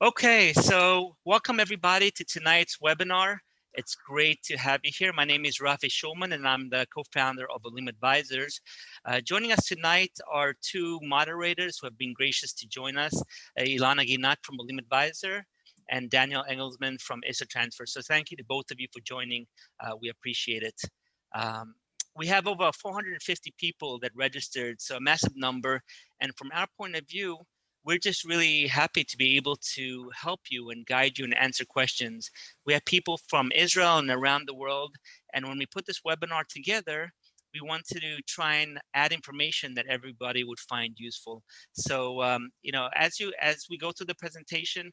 Okay, so welcome everybody to tonight's webinar. It's great to have you here. My name is Rafi Shulman and I'm the co-founder of Olim Advisors. Joining us tonight are two moderators who have been gracious to join us, Ilana Ginat from Olim Advisor and Daniel Engelsman from IsraTransfer. So thank you to both of you for joining. We appreciate it. We have over 450 people that registered, so a massive number. And from our point of view, we're just really happy to be able to help you and guide you and answer questions. We have people from Israel and around the world. And when we put this webinar together, we want to try and add information that everybody would find useful. So, as we go through the presentation,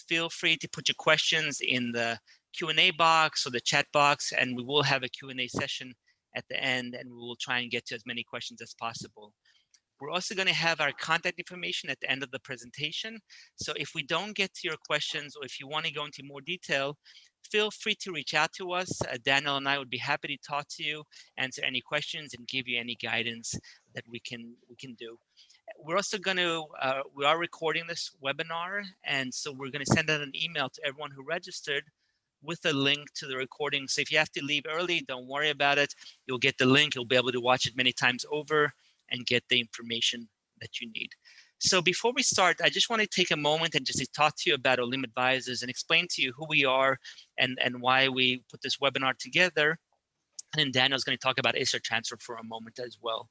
feel free to put your questions in the Q&A box or the chat box, and we will have a Q&A session at the end, and we will try and get to as many questions as possible. We're also going to have our contact information at the end of the presentation. So if we don't get to your questions, or if you want to go into more detail, feel free to reach out to us. Daniel and I would be happy to talk to you, answer any questions, and give you any guidance that we can do. We're also going to, we are recording this webinar, and so we're going to send out an email to everyone who registered with a link to the recording. So if you have to leave early, don't worry about it. You'll get the link. You'll be able to watch it many times over and get the information that you need. So before we start, I just want to take a moment and just talk to you about Olim Advisors and explain to you who we are and why we put this webinar together. And then Daniel's going to talk about IsraTransfer for a moment as well.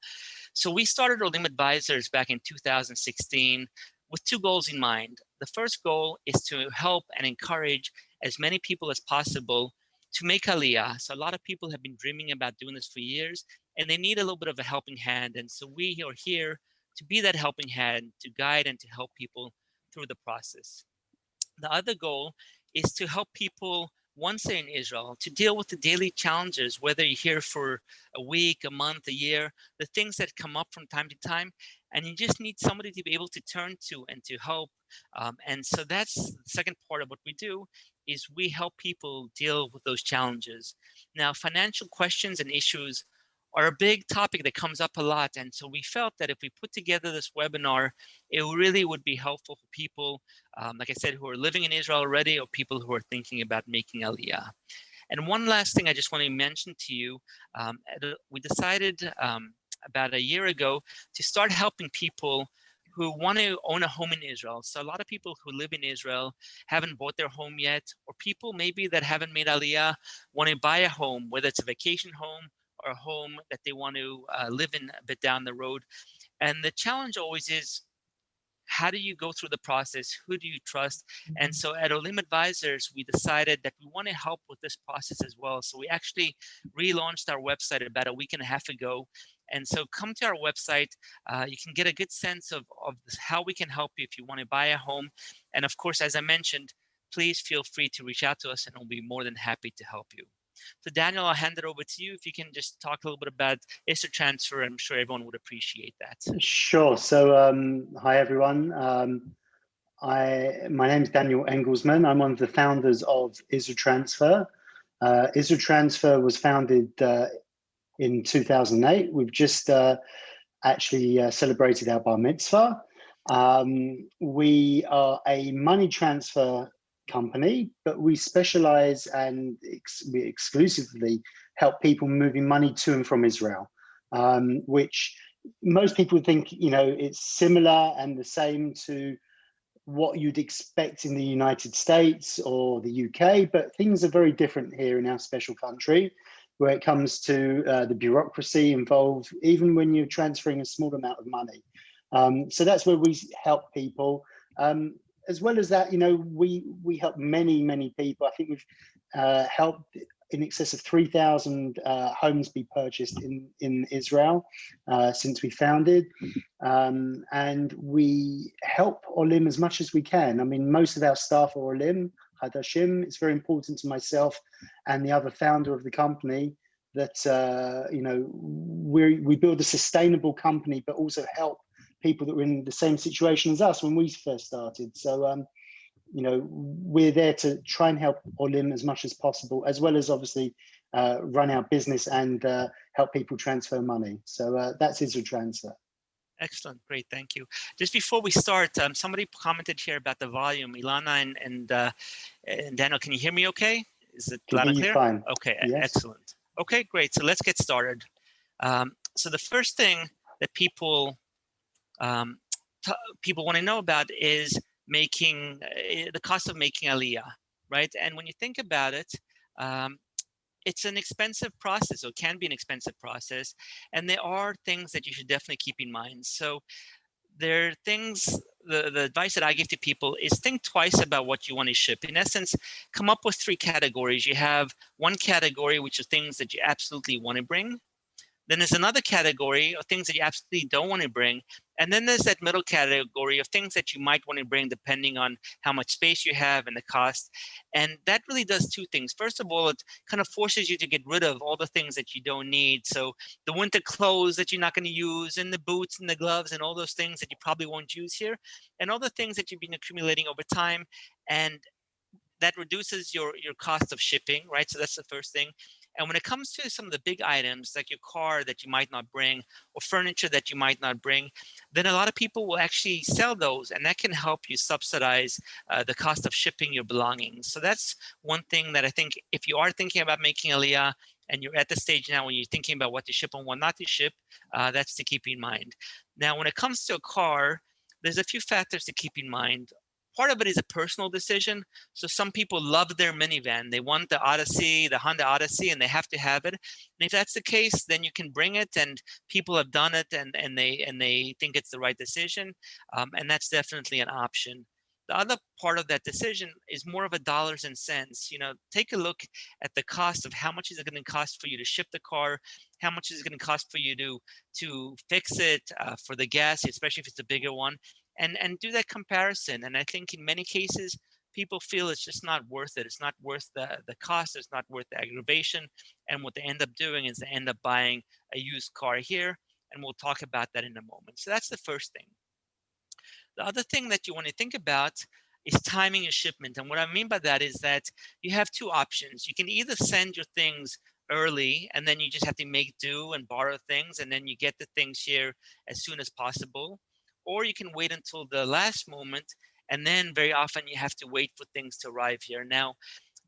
So we started Olim Advisors back in 2016 with two goals in mind. The first goal is to help and encourage as many people as possible to make Aliyah. So a lot of people have been dreaming about doing this for years, and they need a little bit of a helping hand. And so we are here to be that helping hand, to guide and to help people through the process. The other goal is to help people once they're in Israel to deal with the daily challenges, whether you're here for a week, a month, a year, the things that come up from time to time, and you just need somebody to be able to turn to and to help. And so that's the second part of what we do, is we help people deal with those challenges. Now, financial questions and issues are a big topic that comes up a lot. And so we felt that if we put together this webinar, it really would be helpful for people, like I said, who are living in Israel already, or people who are thinking about making Aliyah. And one last thing I just want to mention to you, we decided about a year ago to start helping people who want to own a home in Israel. So a lot of people who live in Israel haven't bought their home yet, or people maybe that haven't made Aliyah want to buy a home, whether it's a vacation home or a home that they want to live in a bit down the road. And the challenge always is, how do you go through the process? Who do you trust? And so at Olim Advisors, we decided that we want to help with this process as well. So we actually relaunched our website about a week and a half ago. And so come to our website. You can get a good sense of how we can help you if you want to buy a home. And of course, as I mentioned, please feel free to reach out to us and we'll be more than happy to help you. So Daniel, I'll hand it over to you. If you can just talk a little bit about IsraTransfer, I'm sure everyone would appreciate that. Sure. So hi, everyone. My name is Daniel Engelsman. I'm one of the founders of IsraTransfer. IsraTransfer was founded in 2008. We've just actually celebrated our bar mitzvah. We are a money transfer company, but we specialize and we exclusively help people moving money to and from Israel, which most people think, it's similar and the same to what you'd expect in the United States or the UK, but things are very different here in our special country where it comes to the bureaucracy involved, even when you're transferring a small amount of money. So that's where we help people. As well as that, we help many people. I think we've helped in excess of 3,000 homes be purchased in Israel since we founded. And we help Olim as much as we can. I mean, most of our staff are Olim, Hadashim. It's very important to myself and the other founder of the company that, we build a sustainable company, but also help people that were in the same situation as us when we first started. So, we're there to try and help Olim as much as possible, as well as obviously run our business and help people transfer money. So that's IsraTransfer. Excellent. Great. Thank you. Just before we start, somebody commented here about the volume. Ilana and Daniel, can you hear me okay? Is it Can loud hear and you clear? fine. Okay, Yes. excellent. Okay, great. So let's get started. So the first thing that people want to know about is making the cost of making Aliyah, right? And when you think about it, it's an expensive process, or can be an expensive process, and there are things that you should definitely keep in mind. So there are things, the advice that I give to people is think twice about what you want to ship. In essence, come up with 3 categories. You have one category, which are things that you absolutely want to bring. Then there's another category of things that you absolutely don't want to bring. And then there's that middle category of things that you might want to bring depending on how much space you have and the cost. And that really does 2 things. First of all, it kind of forces you to get rid of all the things that you don't need. So the winter clothes that you're not going to use, and the boots and the gloves and all those things that you probably won't use here, and all the things that you've been accumulating over time. And that reduces your cost of shipping, right? So that's the first thing. And when it comes to some of the big items, like your car that you might not bring, or furniture that you might not bring, then a lot of people will actually sell those, and that can help you subsidize the cost of shipping your belongings. So that's one thing that I think, if you are thinking about making Aliyah, and you're at the stage now when you're thinking about what to ship and what not to ship, that's to keep in mind. Now, when it comes to a car, there's a few factors to keep in mind. Part of it is a personal decision. So some people love their minivan. They want the Odyssey, the Honda Odyssey, and they have to have it. And if that's the case, then you can bring it, and people have done it, and they think it's the right decision, and that's definitely an option. The other part of that decision is more of a dollars and cents. Take a look at the cost of how much is it going to cost for you to ship the car, how much is it going to cost for you to fix it, for the gas, especially if it's a bigger one. And do that comparison. And I think in many cases, people feel it's just not worth it. It's not worth the cost. It's not worth the aggravation. And what they end up doing is they end up buying a used car here. And we'll talk about that in a moment. So that's the first thing. The other thing that you want to think about is timing your shipment. And what I mean by that is that you have 2 options. You can either send your things early, and then you just have to make do and borrow things, and then you get the things here as soon as possible. Or you can wait until the last moment, and then very often you have to wait for things to arrive here. Now,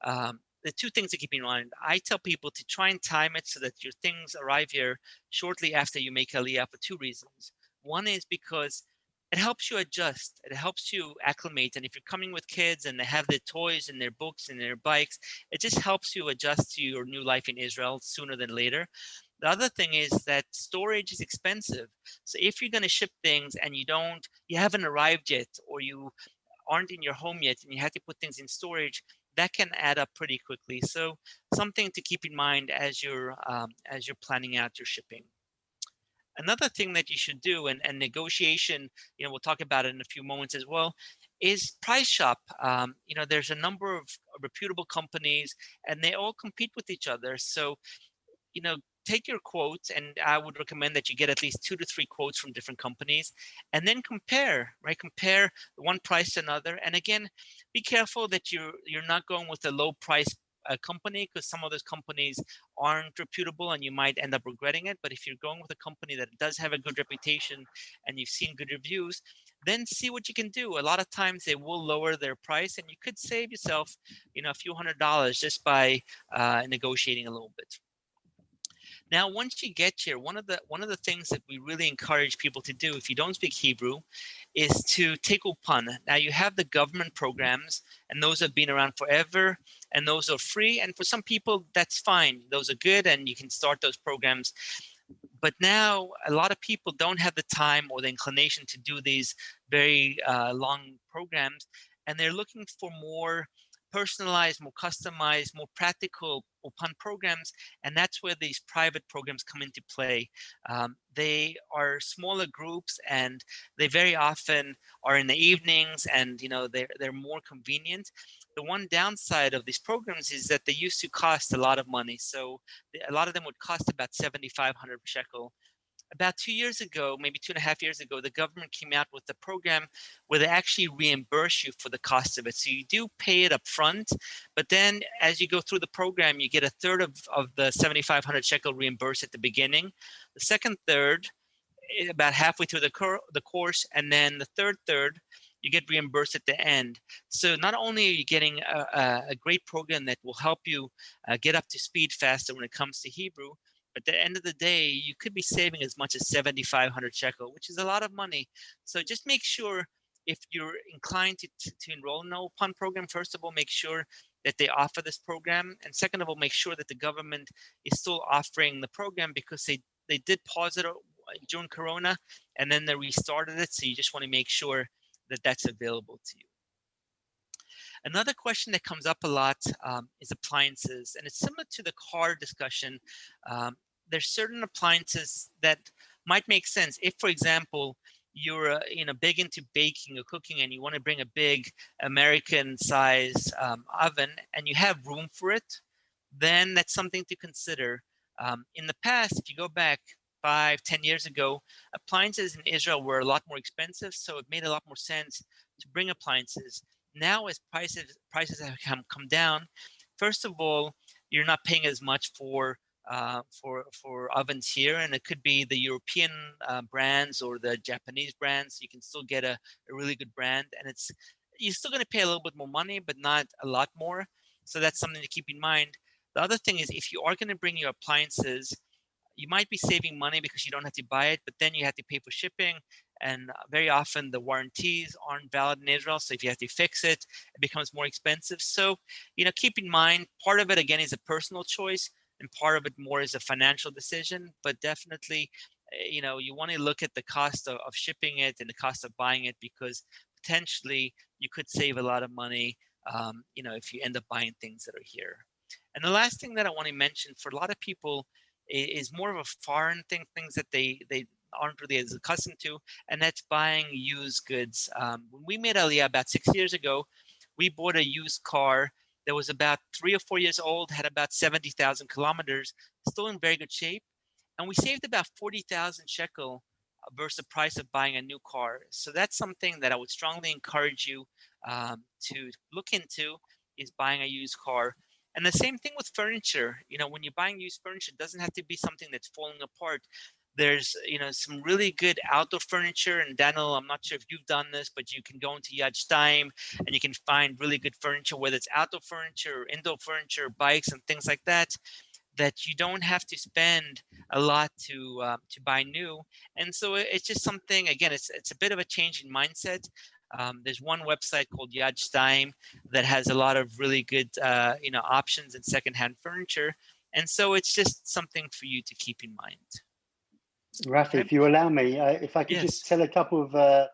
the 2 things to keep in mind, I tell people to try and time it so that your things arrive here shortly after you make Aliyah for 2 reasons. One is because it helps you adjust. It helps you acclimate. And if you're coming with kids and they have their toys and their books and their bikes, it just helps you adjust to your new life in Israel sooner than later. The other thing is that storage is expensive. So if you're going to ship things and you haven't arrived yet, or you aren't in your home yet and you have to put things in storage, that can add up pretty quickly. So something to keep in mind as you're planning out your shipping. Another thing that you should do, and negotiation, we'll talk about it in a few moments as well, is price shop. There's a number of reputable companies, and they all compete with each other. So, take your quotes, and I would recommend that you get at least 2 to 3 quotes from different companies, and then compare, right? Compare one price to another. And again, be careful that you're not going with a low price company, because some of those companies aren't reputable and you might end up regretting it. But if you're going with a company that does have a good reputation and you've seen good reviews, then see what you can do. A lot of times they will lower their price, and you could save yourself, a few $100s just by negotiating a little bit. Now, once you get here, one of the things that we really encourage people to do, if you don't speak Hebrew, is to take Ulpan. Now, you have the government programs, and those have been around forever, and those are free. And for some people, that's fine. Those are good, and you can start those programs. But now, a lot of people don't have the time or the inclination to do these very long programs, and they're looking for more personalized, more customized, more practical Ulpan programs, and that's where these private programs come into play. They are smaller groups, and they very often are in the evenings, and they're more convenient. The one downside of these programs is that they used to cost a lot of money. So a lot of them would cost about 7,500 shekel. About 2 years ago, maybe 2.5 years ago, the government came out with a program where they actually reimburse you for the cost of it. So you do pay it up front, but then as you go through the program, you get a third of the 7,500 shekel reimbursed at the beginning. The second third about halfway through the course, and then the third, you get reimbursed at the end. So not only are you getting a great program that will help you get up to speed faster when it comes to Hebrew, but at the end of the day, you could be saving as much as 7,500 shekel, which is a lot of money. So just make sure, if you're inclined to enroll in the OPAN program, first of all, make sure that they offer this program. And second of all, make sure that the government is still offering the program, because they did pause it during Corona, and then they restarted it. So you just want to make sure that that's available to you. Another question that comes up a lot is appliances, and it's similar to the car discussion. There's certain appliances that might make sense. If, for example, you're big into baking or cooking, and you want to bring a big American size oven, and you have room for it, then that's something to consider. In the past, if you go back 5-10 years ago, appliances in Israel were a lot more expensive, so it made a lot more sense to bring appliances. Now, as prices have come down, first of all, you're not paying as much for ovens here, and it could be the European brands or the Japanese brands. You can still get a really good brand, and you're still going to pay a little bit more money, but not a lot more. So that's something to keep in mind. The other thing is, if you are going to bring your appliances, you might be saving money because you don't have to buy it, but then you have to pay for shipping. And very often the warranties aren't valid in Israel. So if you have to fix it, it becomes more expensive. So, keep in mind, part of it, again, is a personal choice, and part of it more is a financial decision. But definitely, you want to look at the cost of shipping it and the cost of buying it, because potentially you could save a lot of money, if you end up buying things that are here. And the last thing that I want to mention, for a lot of people, is more of a foreign thing, things that they aren't really as accustomed to, and that's buying used goods. When we made Aliyah about 6 years ago, we bought a used car that was about 3 or 4 years old, had about 70,000 kilometers, still in very good shape, and we saved about 40,000 shekel versus the price of buying a new car. So that's something that I would strongly encourage you to look into, is buying a used car. And the same thing with furniture. When you're buying used furniture, it doesn't have to be something that's falling apart. There's, some really good outdoor furniture. And Daniel, I'm not sure if you've done this, but you can go into Yad Shtaim and you can find really good furniture, whether it's outdoor furniture or indoor furniture, bikes and things like that, that you don't have to spend a lot to buy new. And so it's just something, again, it's a bit of a change in mindset. There's one website called Yad Shtaim that has a lot of really good, options in secondhand furniture. And so it's just something for you to keep in mind. Rafi, if you allow me, if I could Yes. just tell a couple of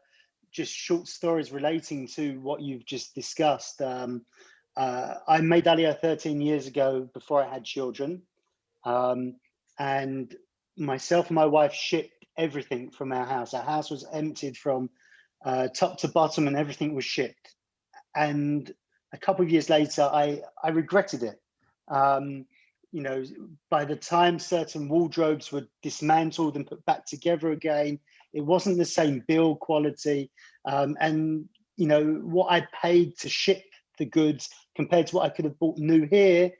just short stories relating to what you've just discussed. I made Aliyah 13 years ago before I had children. And myself and my wife shipped everything from our house. Our house was emptied from top to bottom, and everything was shipped. And a couple of years later, I regretted it. By the time certain wardrobes were dismantled and put back together again, it wasn't the same build quality. And what I paid to ship the goods compared to what I could have bought new here,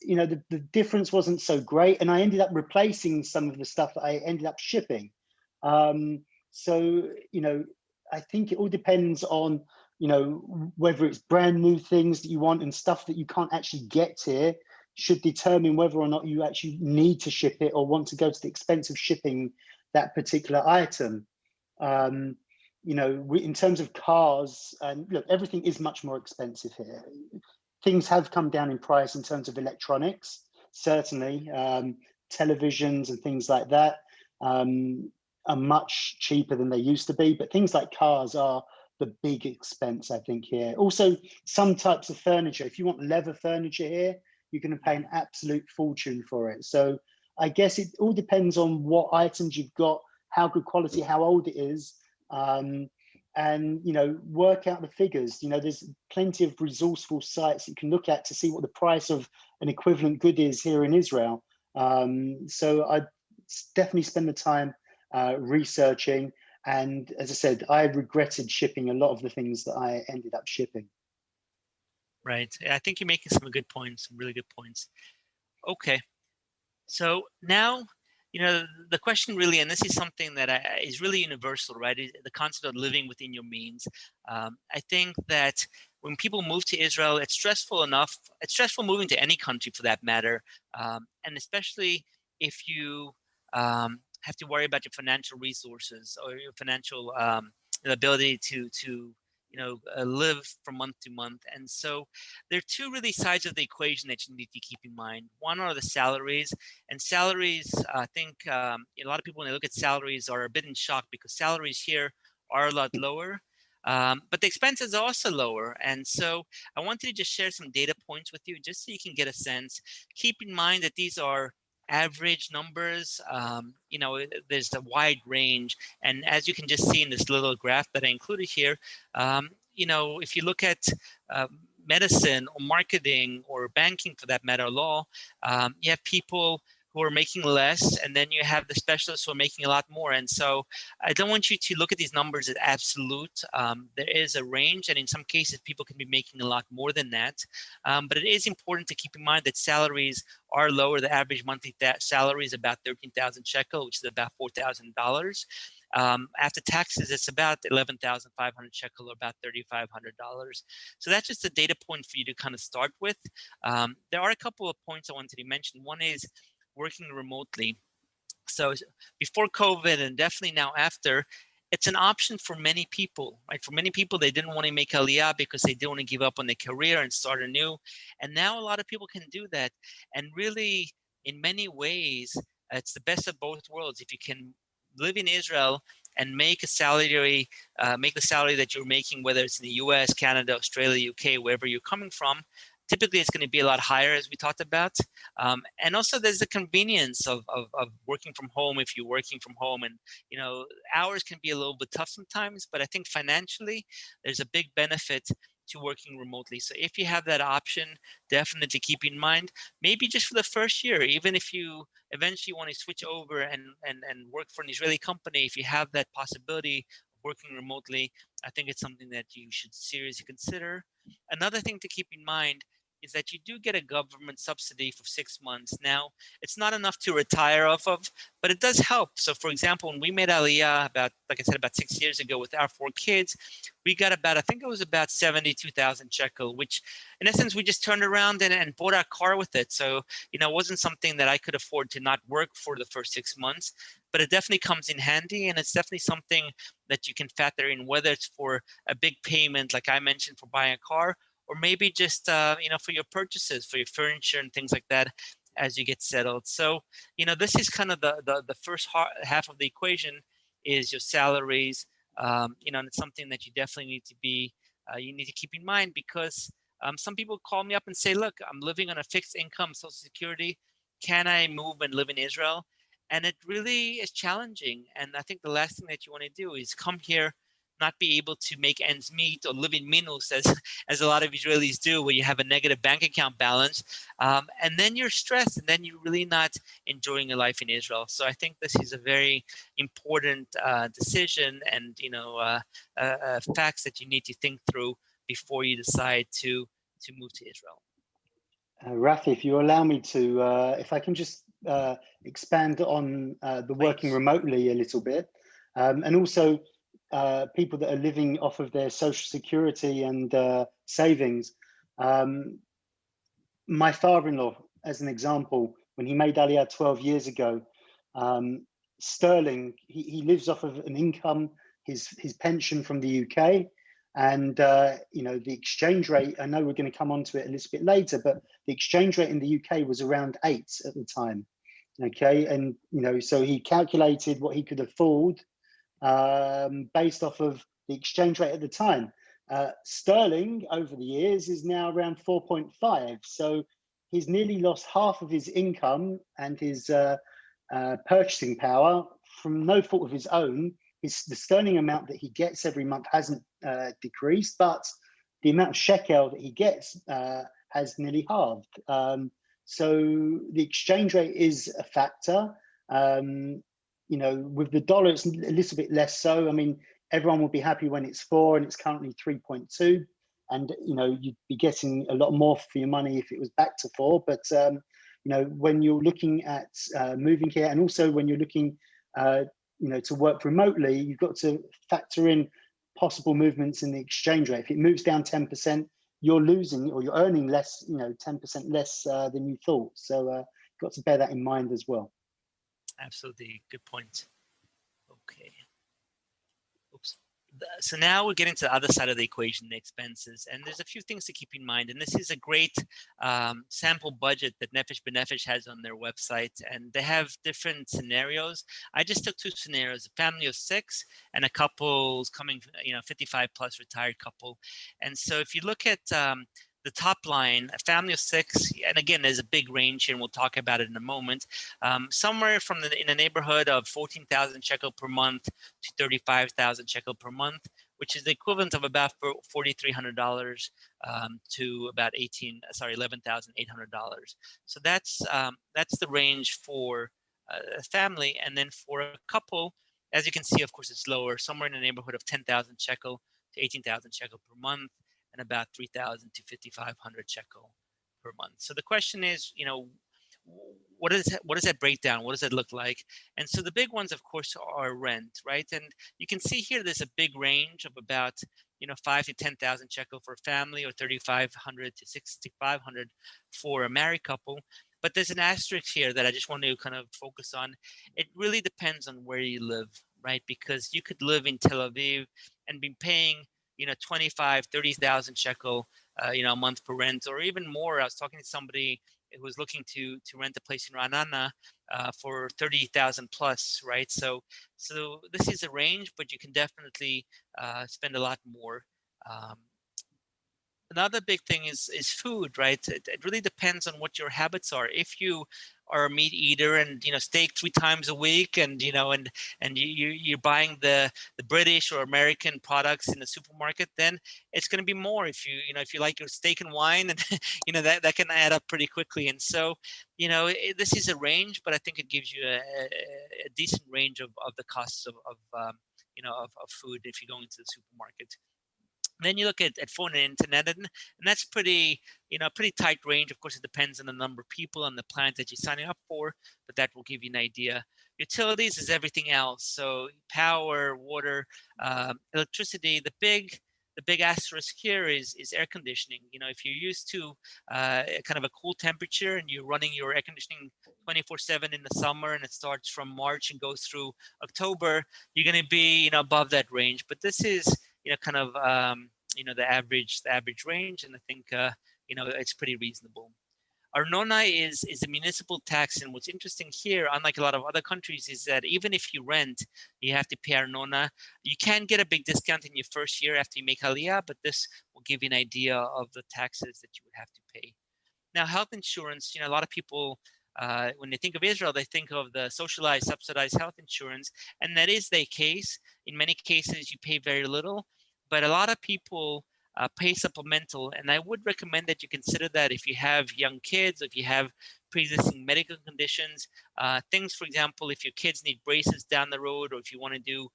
the difference wasn't so great. And I ended up replacing some of the stuff that I ended up shipping. So I think it all depends on, whether it's brand new things that you want and stuff that you can't actually get here should determine whether or not you actually need to ship it or want to go to the expense of shipping that particular item. In terms of cars, and look, everything is much more expensive here. Things have come down in price in terms of electronics, certainly. Televisions and things like that are much cheaper than they used to be, but things like cars are the big expense, I think, here. Also, some types of furniture. If you want leather furniture here, you're going to pay an absolute fortune for it. So I guess it all depends on what items you've got, how good quality, how old it is, and work out the figures. There's plenty of resourceful sites you can look at to see what the price of an equivalent good is here in Israel. So I definitely spend the time researching. And as I said, I regretted shipping a lot of the things that I ended up shipping. Right. I think you're making some good points, some really good points. Okay. So now the question really, and this is something that is really universal, right? Is the concept of living within your means. I think that when people move to Israel, it's stressful enough. It's stressful moving to any country for that matter. And especially if you have to worry about your financial resources or your financial ability to live from month to month. And so there are two really sides of the equation that you need to keep in mind. One are the salaries, and salaries, I think a lot of people when they look at salaries are a bit in shock because salaries here are a lot lower. But the expenses are also lower. And so I wanted to just share some data points with you just so you can get a sense. Keep in mind that these are average numbers. There's a wide range. And as you can just see in this little graph that I included here, if you look at medicine or marketing or banking for that matter, law, you have people who are making less, and then you have the specialists who are making a lot more. And so I don't want you to look at these numbers as absolute. There is a range, and in some cases, people can be making a lot more than that. But it is important to keep in mind that salaries are lower. The average monthly salary is about 13,000 shekel, which is about $4,000. After taxes, it's about 11,500 shekel, or about $3,500. So that's just a data point for you to kind of start with. There are a couple of points I wanted to mention. One is working remotely. So before COVID and definitely now after, it's an option for many people, right? For many people, they didn't want to make Aliyah because they didn't want to give up on their career and start anew. And now a lot of people can do that. And really, in many ways, it's the best of both worlds. If you can live in Israel and make a salary, make the salary that you're making, whether it's in the US, Canada, Australia, UK, wherever you're coming from, typically it's going to be a lot higher, as we talked about. And also there's the convenience of working from home if you're working from home. And, hours can be a little bit tough sometimes, but I think financially there's a big benefit to working remotely. So if you have that option, definitely keep in mind, maybe just for the first year, even if you eventually want to switch over and work for an Israeli company, if you have that possibility of working remotely, I think it's something that you should seriously consider. Another thing to keep in mind is that you do get a government subsidy for 6 months. Now, it's not enough to retire off of, but it does help. So for example, when we made Aliyah about 6 years ago with our 4 kids, we got about, I think it was about 72,000 shekel, which in essence, we just turned around and bought our car with it. So, it wasn't something that I could afford to not work for the first 6 months, but it definitely comes in handy. And it's definitely something that you can factor in, whether it's for a big payment, like I mentioned, for buying a car, or maybe just, for your purchases, for your furniture and things like that as you get settled. So, this is kind of the first half of the equation is your salaries. And it's something that you definitely need to you need to keep in mind because some people call me up and say, look, I'm living on a fixed income, Social Security. Can I move and live in Israel? And it really is challenging. And I think the last thing that you want to do is come here, not be able to make ends meet or live in minus as a lot of Israelis do, where you have a negative bank account balance. And then you're stressed and then you're really not enjoying your life in Israel. So I think this is a very important decision and, facts that you need to think through before you decide to move to Israel. Rafi, if you allow me to, if I can just expand on the working remotely a little bit, and also people that are living off of their social security and savings. My father-in-law, as an example, when he made Aliyah 12 years ago, sterling, he lives off of an income, his pension from the UK. And, the exchange rate, I know we're going to come on to it a little bit later, but the exchange rate in the UK was around 8 at the time. Okay. And, so he calculated what he could afford based off of the exchange rate at the time. Sterling over the years is now around 4.5. So he's nearly lost half of his income and his purchasing power from no fault of his own. The sterling amount that he gets every month hasn't decreased, but the amount of shekel that he gets has nearly halved. So the exchange rate is a factor. With the dollar, it's a little bit less so. I mean, everyone will be happy when it's 4 and it's currently 3.2. And, you'd be getting a lot more for your money if it was back to 4. But when you're looking at moving here, and also when you're looking, to work remotely, you've got to factor in possible movements in the exchange rate. If it moves down 10%, you're losing, or you're earning less, 10% less than you thought. So you've got to bear that in mind as well. Absolutely, good point. Okay. Oops. So now we're getting to the other side of the equation, the expenses. And there's a few things to keep in mind. And this is a great sample budget that Nefesh B'Nefesh has on their website. And they have different scenarios. I just took 2 scenarios, a family of 6 and a couple coming, 55 plus retired couple. And so if you look at the top line, a family of 6, and again, there's a big range here, and we'll talk about it in a moment. Somewhere in the neighborhood of 14,000 shekel per month to 35,000 shekel per month, which is the equivalent of about $4,300 to about $11,800. So that's the range for a family, and then for a couple, as you can see, of course, it's lower, somewhere in the neighborhood of 10,000 shekel to 18,000 shekel per month, and about 3,000 to 5,500 shekel per month. So the question is, what does that break down? What does that look like? And so the big ones, of course, are rent, right? And you can see here there's a big range of about 5 to 10,000 shekel for a family, or 3,500 to 6,500 for a married couple. But there's an asterisk here that I just want to kind of focus on. It really depends on where you live, right? Because you could live in Tel Aviv and be paying 25, 30,000 shekel, a month for rent, or even more. I was talking to somebody who was looking to rent a place in Arnona for 30,000 plus, right? So this is a range, but you can definitely spend a lot more. Another big thing is food, right? It really depends on what your habits are. If you are a meat eater and steak 3 times a week, and you're buying the British or American products in the supermarket, then it's going to be more. If you like your steak and wine, and that can add up pretty quickly. And so this is a range, but I think it gives you a decent range of the costs of food if you're going to the supermarket. Then you look at phone and internet, and that's pretty tight range. Of course, it depends on the number of people and the plans that you're signing up for, but that will give you an idea. Utilities is everything else. So power, water, electricity. The big asterisk here is air conditioning. If you're used to kind of a cool temperature and you're running your air conditioning 24/7 in the summer, and it starts from March and goes through October, you're going to be above that range. But this is kind of the average range, and I think it's pretty reasonable. Arnona is a municipal tax, and what's interesting here, unlike a lot of other countries, is that even if you rent, you have to pay Arnona. You can get a big discount in your first year after you make Aliyah, but this will give you an idea of the taxes that you would have to pay. Now, health insurance, a lot of people, when they think of Israel, they think of the socialized, subsidized health insurance, and that is the case. In many cases, you pay very little, but a lot of people pay supplemental, and I would recommend that you consider that if you have young kids, if you have pre-existing medical conditions, things, for example, if your kids need braces down the road, or if you want to do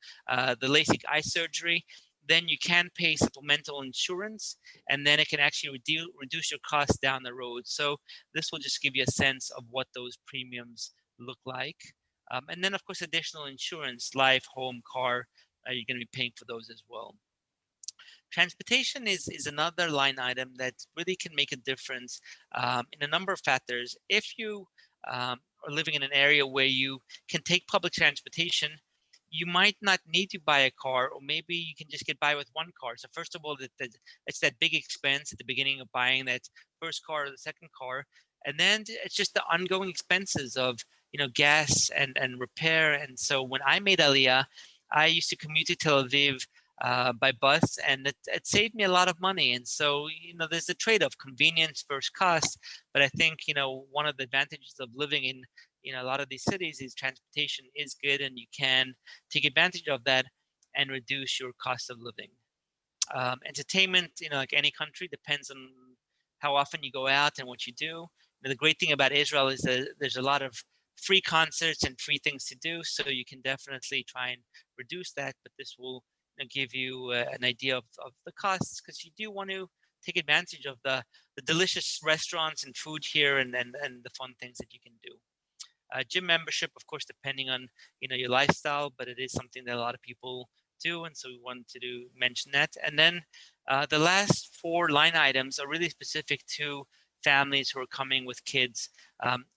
the LASIK eye surgery, then you can pay supplemental insurance, and then it can actually reduce your costs down the road. So this will just give you a sense of what those premiums look like. And then, of course, additional insurance, life, home, car, you're going to be paying for those as well. Transportation is another line item that really can make a difference in a number of factors. If you are living in an area where you can take public transportation, you might not need to buy a car, or maybe you can just get by with one car. So first of all, it's that big expense at the beginning of buying that first car or the second car. And then it's just the ongoing expenses of gas and repair. And so when I made Aliyah, I used to commute to Tel Aviv by bus, and it saved me a lot of money. And so there's a trade-off, convenience versus cost. But I think one of the advantages of living in a lot of these cities is transportation is good, and you can take advantage of that and reduce your cost of living. Entertainment, like any country, depends on how often you go out and what you do. The great thing about Israel is that there's a lot of free concerts and free things to do, so you can definitely try and reduce that, but this will give you an idea of the costs, because you do want to take advantage of the delicious restaurants and food here and the fun things that you can do. Gym membership, of course, depending on your lifestyle, but it is something that a lot of people do, and so we wanted to mention that. And then the last 4 line items are really specific to families who are coming with kids.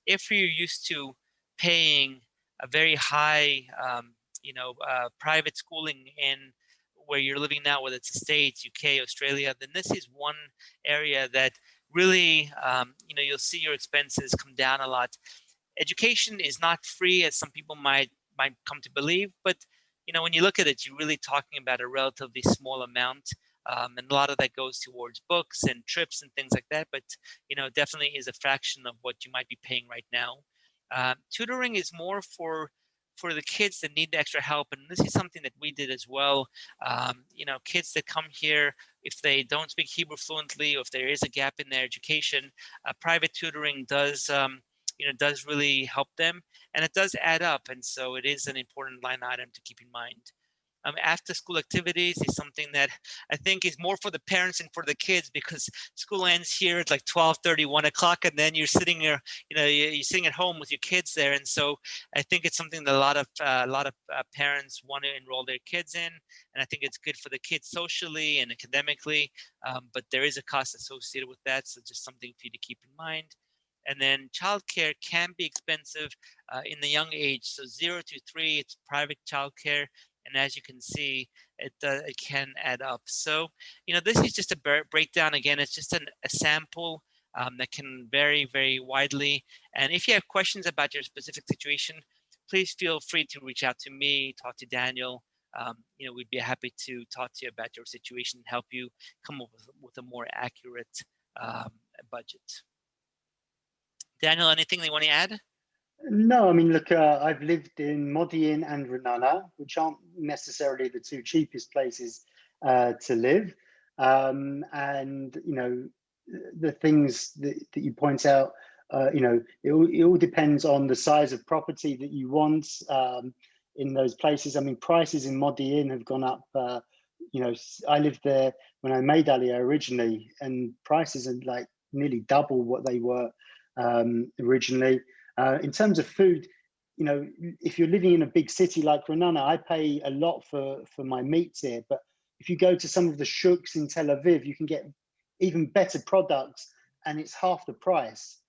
If you're used to paying a very high, private schooling in where you're living now, whether it's the States, UK, Australia, then this is one area that really, you'll see your expenses come down a lot. Education is not free, as some people might come to believe, but when you look at it, you're really talking about a relatively small amount, and a lot of that goes towards books and trips and things like that. But definitely is a fraction of what you might be paying right now. Tutoring is more for the kids that need the extra help, and this is something that we did as well. Kids that come here, if they don't speak Hebrew fluently, or if there is a gap in their education, private tutoring does really help them, and it does add up, and so it is an important line item to keep in mind. After school activities is something that I think is more for the parents and for the kids, because school ends here at like 12:30, 1 o'clock, and then you're sitting there, you're sitting at home with your kids there. And so I think it's something that a lot of parents want to enroll their kids in, and I think it's good for the kids socially and academically, but there is a cost associated with that, so just something for you to keep in mind. And then childcare can be expensive in the young age, so 0 to 3, it's private childcare. And as you can see, it can add up. So, this is just a breakdown. Again, it's just a sample that can vary very widely. And if you have questions about your specific situation, please feel free to reach out to me, talk to Daniel. We'd be happy to talk to you about your situation and help you come up with a more accurate budget. Daniel, anything you want to add? No, I mean, look, I've lived in Modi'in and Renana, which aren't necessarily the 2 cheapest places to live. And, the things that you point out, it all depends on the size of property that you want in those places. I mean, prices in Modi'in have gone up. I lived there when I made Aliyah originally, and prices are like nearly double what they were originally. In terms of food, if you're living in a big city like Arnona, I pay a lot for my meats here. But if you go to some of the shuks in Tel Aviv, you can get even better products, and it's half the price.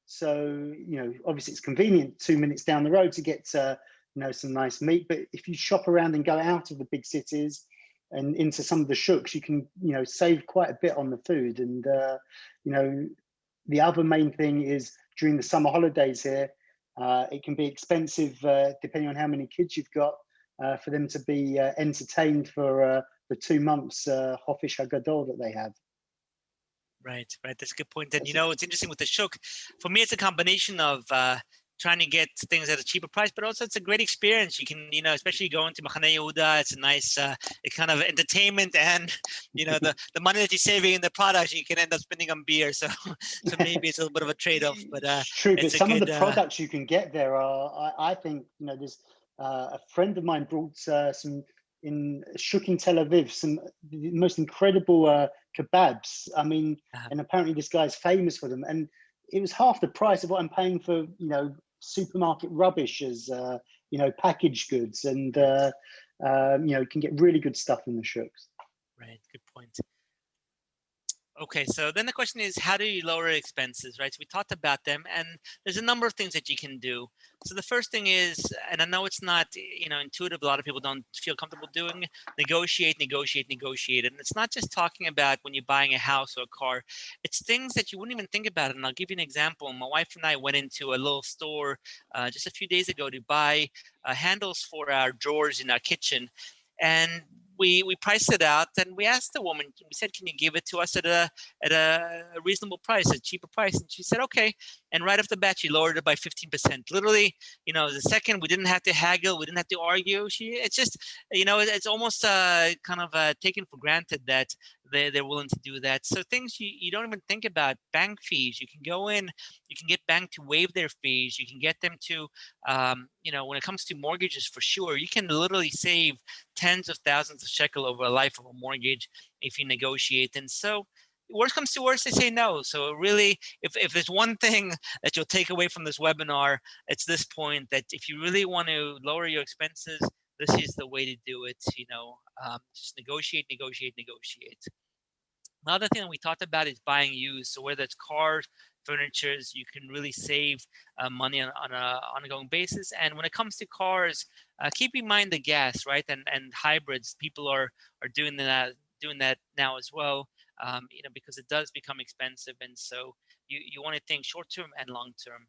So, obviously it's convenient 2 minutes down the road to get, some nice meat. But if you shop around and go out of the big cities and into some of the shuks, you can, save quite a bit on the food. And, the other main thing is during the summer holidays here, it can be expensive, depending on how many kids you've got, for them to be entertained for the 2 months Hofish HaGadol that they have. Right. That's a good point. And it's interesting with the shuk. For me, it's a combination of trying to get things at a cheaper price, but also it's a great experience. You can, especially going to Machane Yehuda, it's a nice kind of entertainment, and the money that you're saving in the products, you can end up spending on beer. So maybe it's a little bit of a trade-off. But it's true. But some of the products you can get there are, I think, there's a friend of mine brought some in Shuk in Tel Aviv, some most incredible kebabs. I mean, and apparently this guy's famous for them, and it was half the price of what I'm paying for, supermarket rubbish as, packaged goods, and, you can get really good stuff in the shuks. Right, good point. Okay, so then the question is, how do you lower expenses, right? So we talked about them, and there's a number of things that you can do. So the first thing is, and I know it's not, intuitive, a lot of people don't feel comfortable doing, negotiate. And it's not just talking about when you're buying a house or a car, it's things that you wouldn't even think about. And I'll give you an example. My wife and I went into a little store just a few days ago to buy handles for our drawers in our kitchen. And we priced it out, and we asked the woman, we said, can you give it to us at a reasonable price, a cheaper price? And she said, okay. And right off the bat, she lowered it by 15%. Literally, the second, we didn't have to haggle, we didn't have to argue. It's just, it's almost kind of taken for granted that they're willing to do that. So things you don't even think about, bank fees. You can go in, you can get bank to waive their fees. You can get them to, when it comes to mortgages, for sure, you can literally save tens of thousands of shekel over a life of a mortgage if you negotiate. And so worst comes to worst, they say no. So really, if there's one thing that you'll take away from this webinar, it's this point, that if you really want to lower your expenses, this is the way to do it. Just negotiate, negotiate, negotiate. Another thing that we talked about is buying used. So whether it's cars, furnitures, you can really save money on an ongoing basis. And when it comes to cars, keep in mind the gas, right? And hybrids. People are doing that now as well. Because it does become expensive, and so you want to think short term and long term.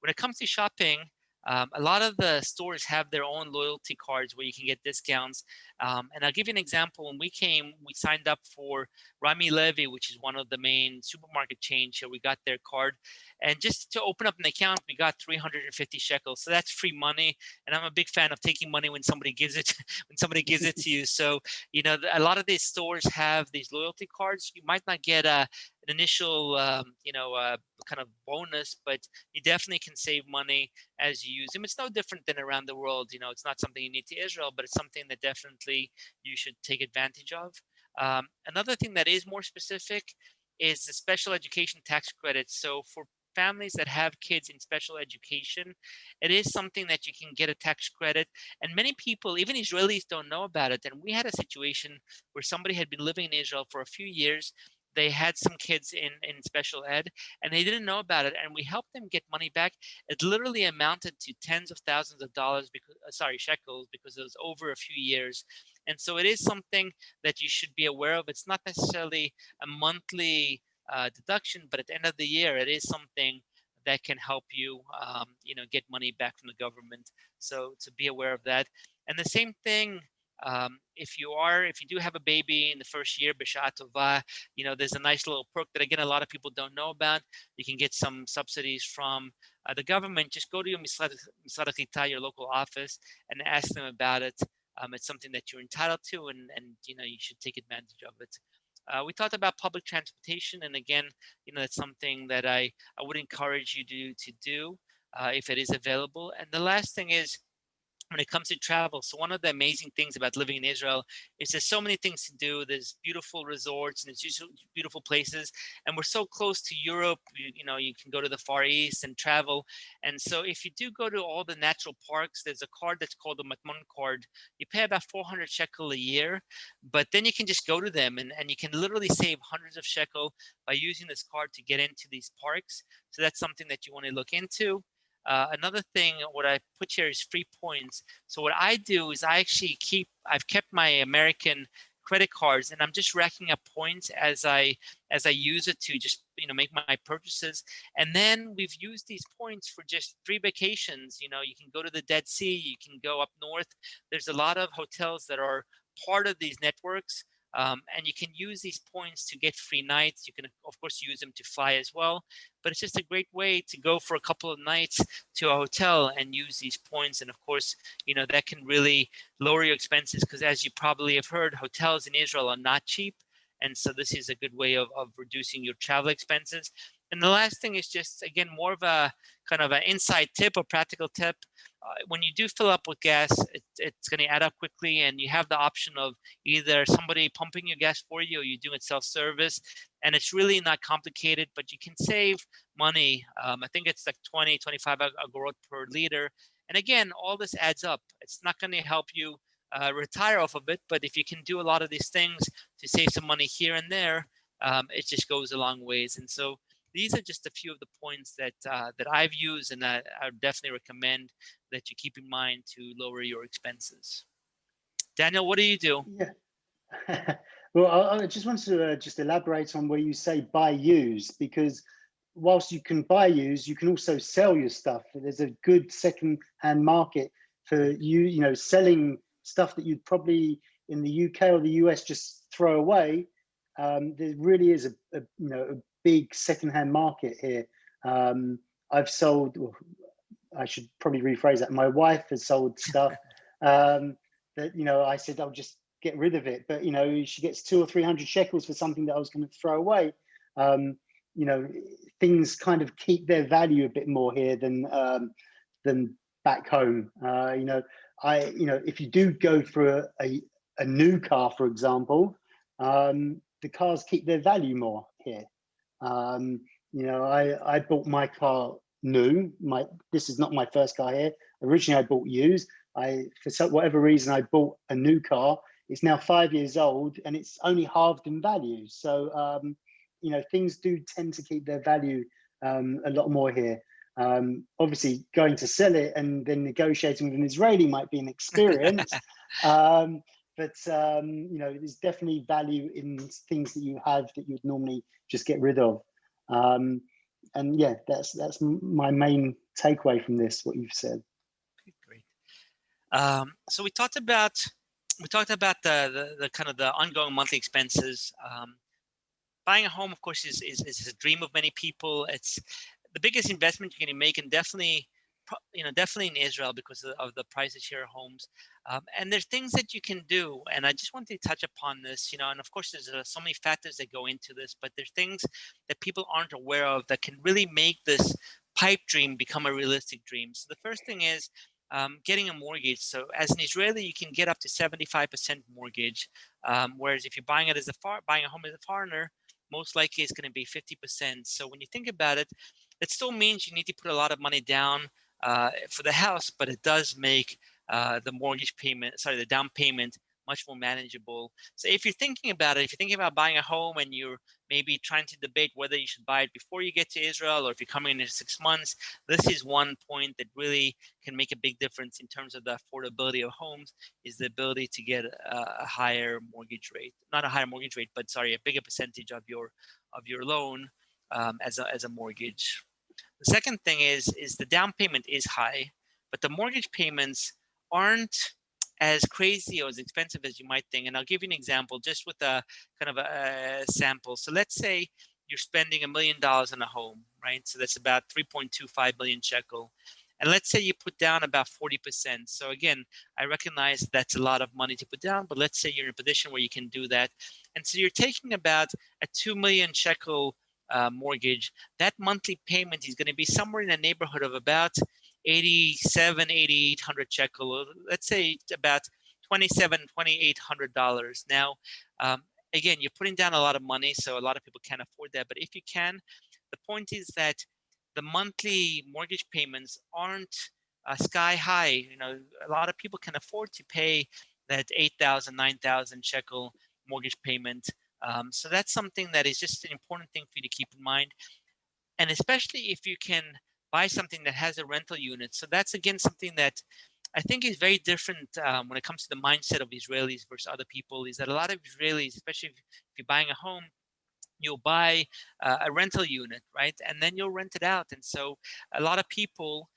When it comes to shopping, a lot of the stores have their own loyalty cards where you can get discounts. And I'll give you an example. When we came, we signed up for Rami Levy, which is one of the main supermarket chains here. We got their card. And just to open up an account, we got 350 shekels. So that's free money. And I'm a big fan of taking money when somebody gives it to you. So, a lot of these stores have these loyalty cards. You might not get an initial, kind of bonus, but you definitely can save money as you use them. It's no different than around the world. It's not something unique to Israel, but it's something that definitely you should take advantage of. Another thing that is more specific is the special education tax credits. So for families that have kids in special education, it is something that you can get a tax credit. And many people, even Israelis, don't know about it. And we had a situation where somebody had been living in Israel for a few years. They had some kids in special ed, and they didn't know about it. And we helped them get money back. It literally amounted to tens of thousands of dollars, shekels, because it was over a few years. And so it is something that you should be aware of. It's not necessarily a monthly deduction, but at the end of the year, it is something that can help you, get money back from the government. So to be aware of that. And the same thing, if you do have a baby in the first year, b'sha'at tova, there's a nice little perk that, again, a lot of people don't know about. You can get some subsidies from the government. Just go to your Misrad HaKlita, your local office, and ask them about it. It's something that you're entitled to, and you should take advantage of it. We talked about public transportation, and again, that's something that I would encourage you to do if it is available. And the last thing is, when it comes to travel, so one of the amazing things about living in Israel is there's so many things to do. There's beautiful resorts and there's beautiful places, and we're so close to Europe. You can go to the Far East and travel. And so if you do go to all the natural parks, there's a card that's called the Matmon card. You pay about 400 shekel a year, but then you can just go to them, and you can literally save hundreds of shekel by using this card to get into these parks. So that's something that you want to look into. Another thing, what I put here is free points. So what I do is I've kept my American credit cards, and I'm just racking up points as I use it to just make my purchases. And then we've used these points for just free vacations. You can go to the Dead Sea, you can go up north. There's a lot of hotels that are part of these networks. And you can use these points to get free nights. You can, of course, use them to fly as well. But it's just a great way to go for a couple of nights to a hotel and use these points. And of course, that can really lower your expenses, because as you probably have heard, hotels in Israel are not cheap. And so this is a good way of reducing your travel expenses. And the last thing is just, again, more of a kind of an inside tip or practical tip. When you do fill up with gas, it's going to add up quickly, and you have the option of either somebody pumping your gas for you, or you do it self-service. And it's really not complicated, but you can save money. I think it's like 20, 25 agorot per liter. And again, all this adds up. It's not going to help you retire off of it, but if you can do a lot of these things to save some money here and there, it just goes a long ways. And so these are just a few of the points that I've used, and I would definitely recommend that you keep in mind to lower your expenses. Daniel, what do you do? Yeah. Well, I just wanted to just elaborate on where you say buy used, because whilst you can buy used, you can also sell your stuff. There's a good second-hand market for selling stuff that you'd probably in the UK or the US just throw away. There really is a big second-hand market here. I've sold, I should probably rephrase that. My wife has sold stuff that I said I'll just get rid of it. But she gets 200 or 300 shekels for something that I was going to throw away. Things kind of keep their value a bit more here than back home. If you do go for a new car, for example, the cars keep their value more here. I bought my car new. This is not my first car here. Originally, I bought used. For whatever reason, I bought a new car. It's now 5 years old, and it's only halved in value. So, things do tend to keep their value a lot more here. Obviously, going to sell it and then negotiating with an Israeli might be an experience. But there's definitely value in things that you have that you'd normally just get rid of. And yeah, that's my main takeaway from this, what you've said. Great. So we talked about the kind of the ongoing monthly expenses. Buying a home, of course, is a dream of many people. It's the biggest investment you're going to make, and definitely in Israel because of the prices here of homes. And there's things that you can do, and I just wanted to touch upon this, and of course there's so many factors that go into this, but there's things that people aren't aware of that can really make this pipe dream become a realistic dream. So the first thing is getting a mortgage. So as an Israeli, you can get up to 75% mortgage, whereas if you're buying a home as a foreigner, most likely it's going to be 50%. So when you think about it, it still means you need to put a lot of money down for the house, but it does make the down payment much more manageable. So if you're thinking about it, if you're thinking about buying a home and you're maybe trying to debate whether you should buy it before you get to Israel or if you're coming in 6 months, this is one point that really can make a big difference in terms of the affordability of homes, is the ability to get a higher mortgage rate. Not a higher mortgage rate, but a bigger percentage of your loan as a mortgage. The second thing is the down payment is high, but the mortgage payments aren't as crazy or as expensive as you might think. And I'll give you an example just with a kind of a sample. So let's say you're spending $1 million on a home, right? So that's about 3.25 million shekel. And let's say you put down about 40%. So again, I recognize that's a lot of money to put down, but let's say you're in a position where you can do that. And so you're taking about a 2 million shekel mortgage. That monthly payment is going to be somewhere in the neighborhood of about 8,800 shekel. Let's say about $2,800. Now, again, you're putting down a lot of money, so a lot of people can't afford that. But if you can, the point is that the monthly mortgage payments aren't sky high. A lot of people can afford to pay that 8,000, 9,000 shekel mortgage payment. So that's something that is just an important thing for you to keep in mind. And especially if you can buy something that has a rental unit. So that's, again, something that I think is very different when it comes to the mindset of Israelis versus other people, is that a lot of Israelis, especially if you're buying a home, you'll buy a rental unit, right? And then you'll rent it out. And so a lot of people,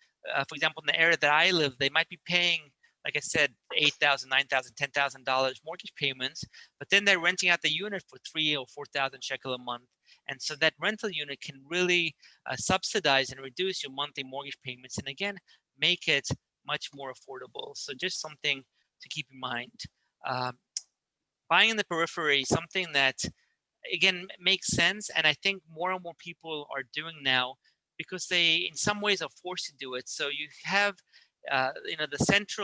for example, in the area that I live, they might be paying, like I said, $8,000, $9,000, $10,000 mortgage payments, but then they're renting out the unit for 3,000 or 4,000 shekel a month. And so that rental unit can really subsidize and reduce your monthly mortgage payments, and again, make it much more affordable. So just something to keep in mind. Buying in the periphery, something that, again, makes sense, and I think more and more people are doing now because they, in some ways, are forced to do it. So you have the center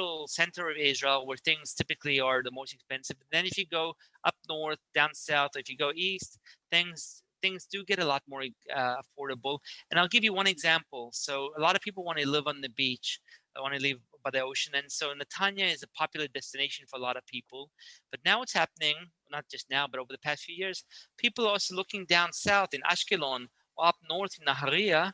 of Israel where things typically are the most expensive. And then if you go up north, down south, or if you go east, things do get a lot more affordable. And I'll give you one example. So a lot of people want to live on the beach, want to live by the ocean. And so Netanya is a popular destination for a lot of people. But now what's happening, not just now, but over the past few years, people are also looking down south in Ashkelon or up north in Nahariya,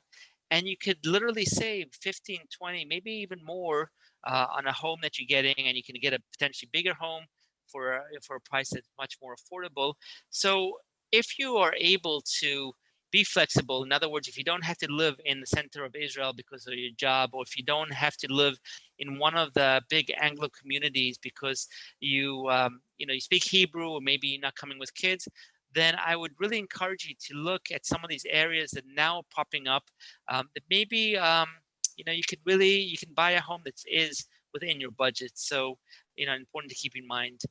and you could literally save 15, 20, maybe even more on a home that you're getting, and you can get a potentially bigger home for a price that's much more affordable. So if you are able to be flexible, in other words, if you don't have to live in the center of Israel because of your job, or if you don't have to live in one of the big Anglo communities because you speak Hebrew, or maybe you're not coming with kids, then I would really encourage you to look at some of these areas that now are popping up that maybe you can buy a home that is within your budget. So important to keep in mind.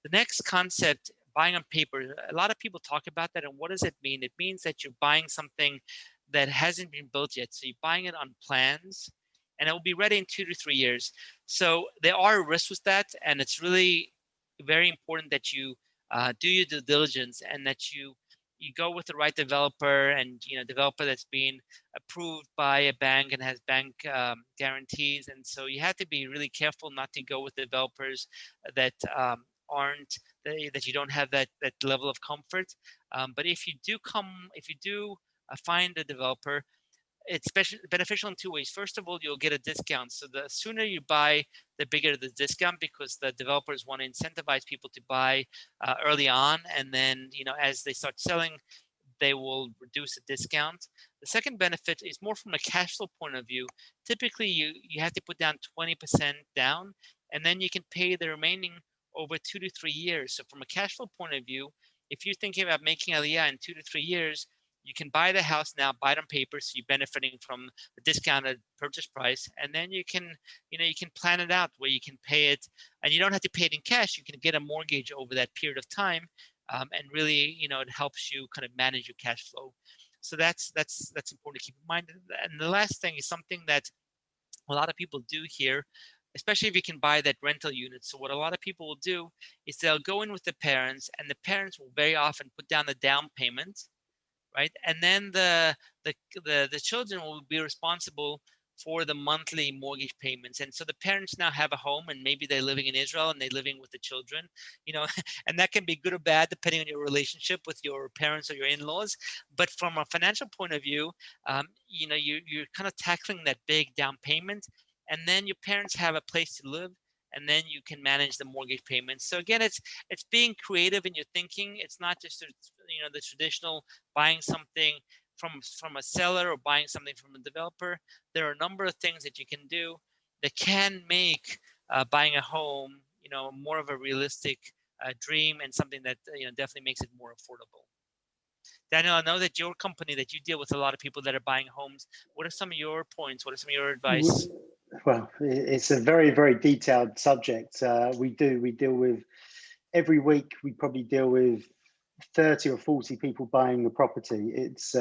The next concept, buying on paper, a lot of people talk about that. And what does it mean? It means that you're buying something that hasn't been built yet. So you're buying it on plans and it will be ready in 2 to 3 years. So there are risks with that. And it's really very important that you do your due diligence and that you go with the right developer and developer that's being approved by a bank and has bank guarantees. And so you have to be really careful not to go with developers that aren't that you don't have that level of comfort. But if you do find a developer, it's beneficial in two ways. First of all, you'll get a discount. So the sooner you buy, the bigger the discount, because the developers want to incentivize people to buy early on. And then, as they start selling, they will reduce the discount. The second benefit is more from a cash flow point of view. Typically, you have to put down 20% down, and then you can pay the remaining over 2 to 3 years. So from a cash flow point of view, if you're thinking about making Aliyah in 2 to 3 years, you can buy the house now, buy it on paper, so you're benefiting from the discounted purchase price, and then you can plan it out where you can pay it, and you don't have to pay it in cash. You can get a mortgage over that period of time, and really, it helps you kind of manage your cash flow. So that's important to keep in mind. And the last thing is something that a lot of people do here, especially if you can buy that rental unit. So what a lot of people will do is they'll go in with the parents, and the parents will very often put down the down payment, right? And then the children will be responsible for the monthly mortgage payments. And so the parents now have a home, and maybe they're living in Israel and they're living with the children, and that can be good or bad depending on your relationship with your parents or your in-laws. But from a financial point of view, you're kind of tackling that big down payment, and then your parents have a place to live, and then you can manage the mortgage payments. So again, it's being creative in your thinking. It's not just the traditional buying something from a seller or buying something from a developer. There are a number of things that you can do that can make buying a home, more of a realistic dream, and something that definitely makes it more affordable. Daniel, I know that your company, that you deal with a lot of people that are buying homes. What are some of your points? What are some of your advice? Well, it's a very, very detailed subject. We deal with, every week, we probably deal with 30 or 40 people buying a property. It's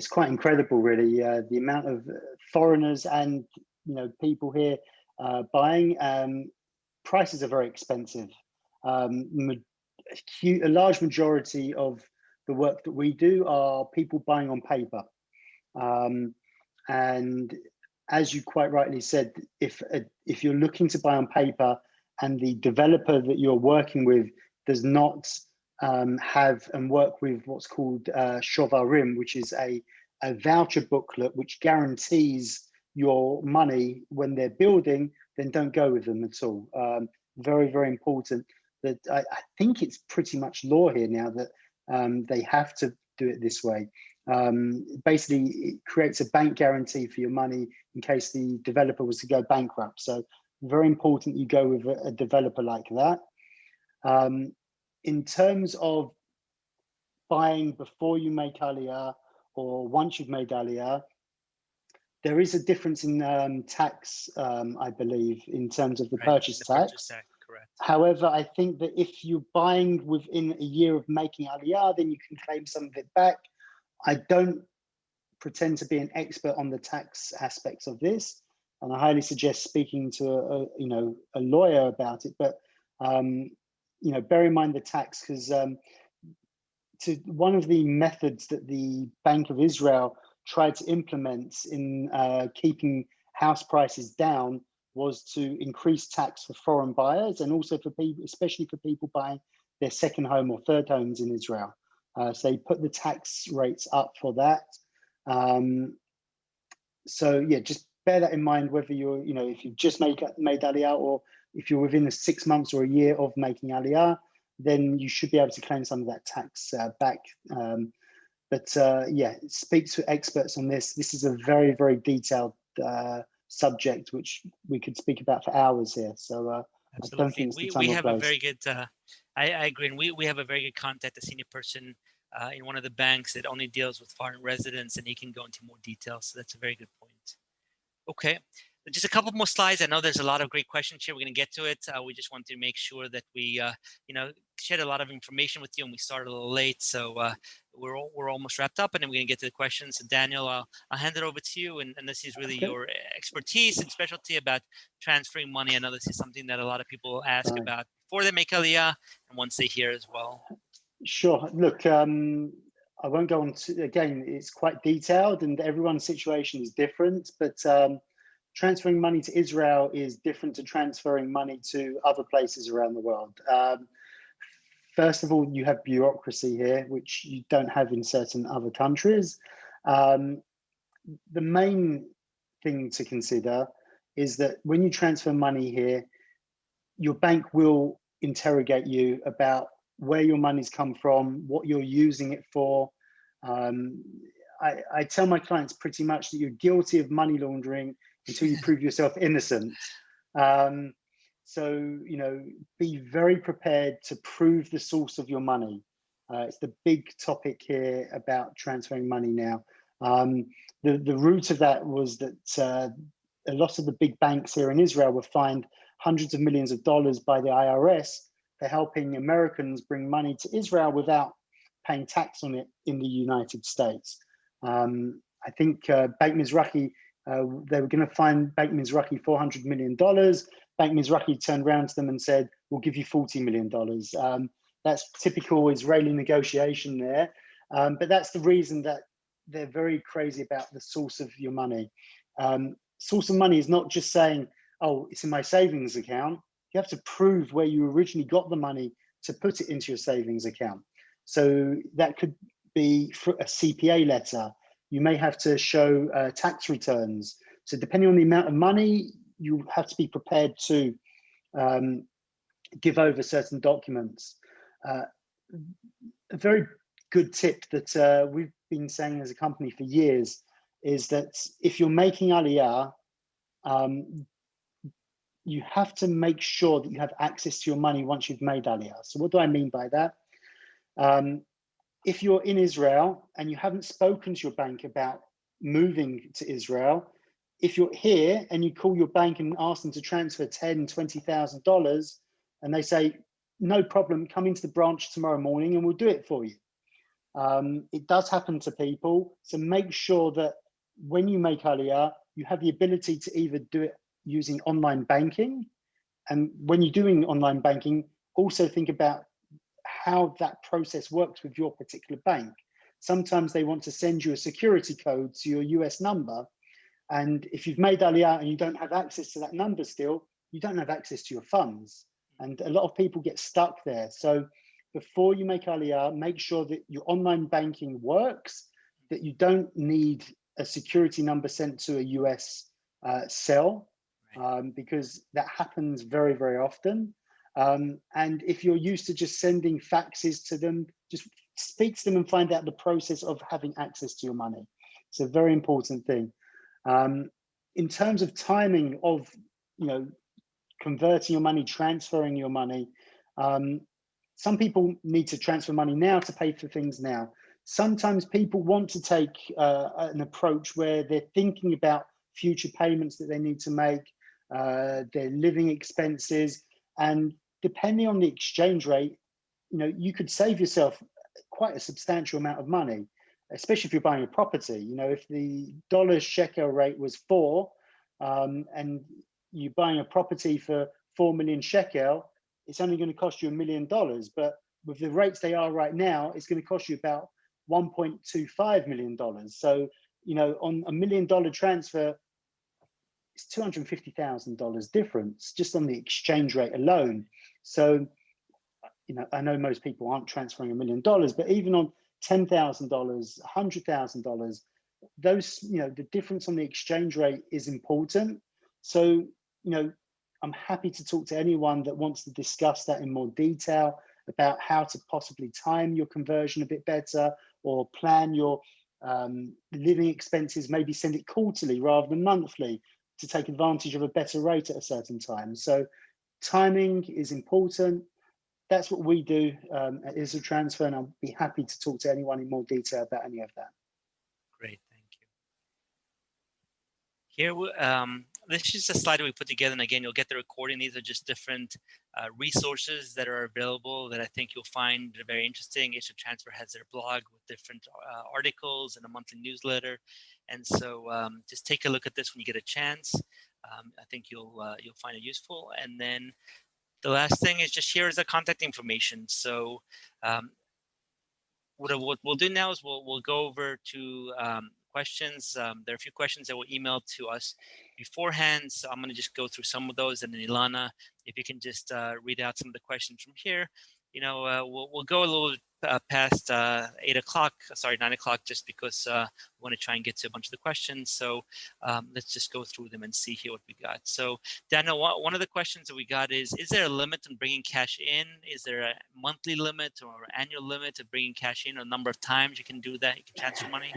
quite incredible, really, the amount of foreigners and people here buying. Prices are very expensive. A large majority of the work that we do are people buying on paper, and as you quite rightly said, if you're looking to buy on paper and the developer that you're working with does not have and work with what's called Shovarim, which is a voucher booklet which guarantees your money when they're building, then don't go with them at all. Very, very important. That I think it's pretty much law here now that they have to do it this way. Basically, it creates a bank guarantee for your money in case the developer was to go bankrupt. So very important you go with a developer like that. In terms of buying before you make Aliyah or once you've made Aliyah, there is a difference in tax, I believe, in terms of the purchase tax. Correct. However, I think that if you're buying within a year of making Aliyah, then you can claim some of it back. I don't pretend to be an expert on the tax aspects of this, and I highly suggest speaking to a lawyer about it. But bear in mind the tax, because one of the methods that the Bank of Israel tried to implement in keeping house prices down was to increase tax for foreign buyers, and also for people, especially for people buying their second home or third homes in Israel. So they put the tax rates up for that. So yeah, just bear that in mind, whether you're, if you've just made Aliyah, or if you're within the 6 months or a year of making Aliyah, then you should be able to claim some of that tax back. But yeah, speak to experts on this. This is a very, very detailed subject, which we could speak about for hours here. So I don't think it's the time we or have place. a very good, I agree, and we have a very good contact, a senior person in one of the banks that only deals with foreign residents, and he can go into more details. So that's a very good point. Okay, just a couple more slides. I know there's a lot of great questions here. We're going to get to it. We just want to make sure that we, shared a lot of information with you, and we started a little late. So we're almost wrapped up, and then we're going to get to the questions. So Daniel, I'll hand it over to you, and this is really your expertise and specialty about transferring money. I know this is something that a lot of people ask about before they make Aliyah and once they hear as well. Sure. Look, I won't go on to, again, it's quite detailed and everyone's situation is different, but transferring money to Israel is different to transferring money to other places around the world. First of all, you have bureaucracy here, which you don't have in certain other countries. The main thing to consider is that when you transfer money here, your bank will interrogate you about where your money's come from, what you're using it for. I tell my clients pretty much that you're guilty of money laundering until you prove yourself innocent. So, be very prepared to prove the source of your money. It's the big topic here about transferring money now. The root of that was that a lot of the big banks here in Israel were fined hundreds of millions of dollars by the IRS for helping Americans bring money to Israel without paying tax on it in the United States. I think Bank Mizrahi, they were going to fine Bank Mizrahi $400 million. Bank Mizrahi turned around to them and said, we'll give you $40 million. That's typical Israeli negotiation there. But that's the reason that they're very crazy about the source of your money. Source of money is not just saying, oh, it's in my savings account. You have to prove where you originally got the money to put it into your savings account. So that could be a CPA letter. You may have to show tax returns. So depending on the amount of money, you have to be prepared to give over certain documents. A very good tip that we've been saying as a company for years is that if you're making Aliyah, you have to make sure that you have access to your money once you've made Aliyah. So what do I mean by that? If you're in Israel and you haven't spoken to your bank about moving to Israel, if you're here and you call your bank and ask them to transfer $10,000, $20,000, and they say, no problem, come into the branch tomorrow morning and we'll do it for you. It does happen to people. So make sure that when you make Aliyah, you have the ability to either do it using online banking. And when you're doing online banking, also think about how that process works with your particular bank. Sometimes they want to send you a security code to your US number. And if you've made Aliyah and you don't have access to that number still, you don't have access to your funds. And a lot of people get stuck there. So before you make Aliyah, make sure that your online banking works, that you don't need a security number sent to a US cell, because that happens very, very often. And if you're used to just sending faxes to them, just speak to them and find out the process of having access to your money. It's a very important thing. In terms of timing of, converting your money, transferring your money, some people need to transfer money now to pay for things now. Sometimes people want to take an approach where they're thinking about future payments that they need to make, their living expenses, and depending on the exchange rate, you could save yourself quite a substantial amount of money, especially if you're buying a property. If the dollar shekel rate was 4, and you're buying a property for 4 million shekel, it's only going to cost you $1 million. But with the rates they are right now, it's going to cost you about $1.25 million. So, on $1 million transfer, it's $250,000 difference just on the exchange rate alone. So, I know most people aren't transferring $1 million, but even on $10,000, $100,000, those, the difference on the exchange rate is important. So, I'm happy to talk to anyone that wants to discuss that in more detail about how to possibly time your conversion a bit better, or plan your living expenses, maybe send it quarterly rather than monthly to take advantage of a better rate at a certain time. So timing is important. That's what we do at IsraTransfer, and I'll be happy to talk to anyone in more detail about any of that. Great, thank you. Here, This is a slide that we put together, and again, you'll get the recording. These are just different resources that are available that I think you'll find very interesting. IsraTransfer has their blog with different articles and a monthly newsletter, and so just take a look at this when you get a chance. I think you'll find it useful. And then the last thing is just here is the contact information. So what we'll do now is we'll go over to questions. There are a few questions that were emailed to us beforehand, so I'm going to just go through some of those, and then Ilana, if you can just read out some of the questions from here. You know, we'll go a little past 9 o'clock, just because we want to try and get to a bunch of the questions. So let's just go through them and see here what we got. So Daniel, one of the questions that we got is there a limit on bringing cash in? Is there a monthly limit or annual limit of bringing cash in, or a number of times you can do that, you can transfer money?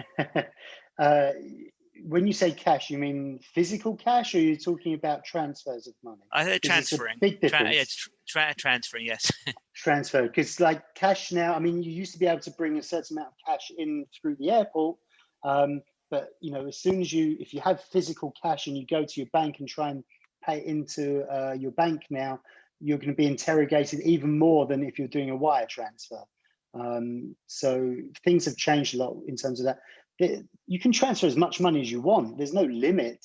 When you say cash, you mean physical cash, or are you talking about transfers of money? Transferring. Big difference. It's transferring, yes. Transfer, because like cash now, I mean, you used to be able to bring a certain amount of cash in through the airport, but you know, as soon as if you have physical cash and you go to your bank and try and pay into your bank now, you're going to be interrogated even more than if you're doing a wire transfer. So things have changed a lot in terms of that. You can transfer as much money as you want. There's no limit.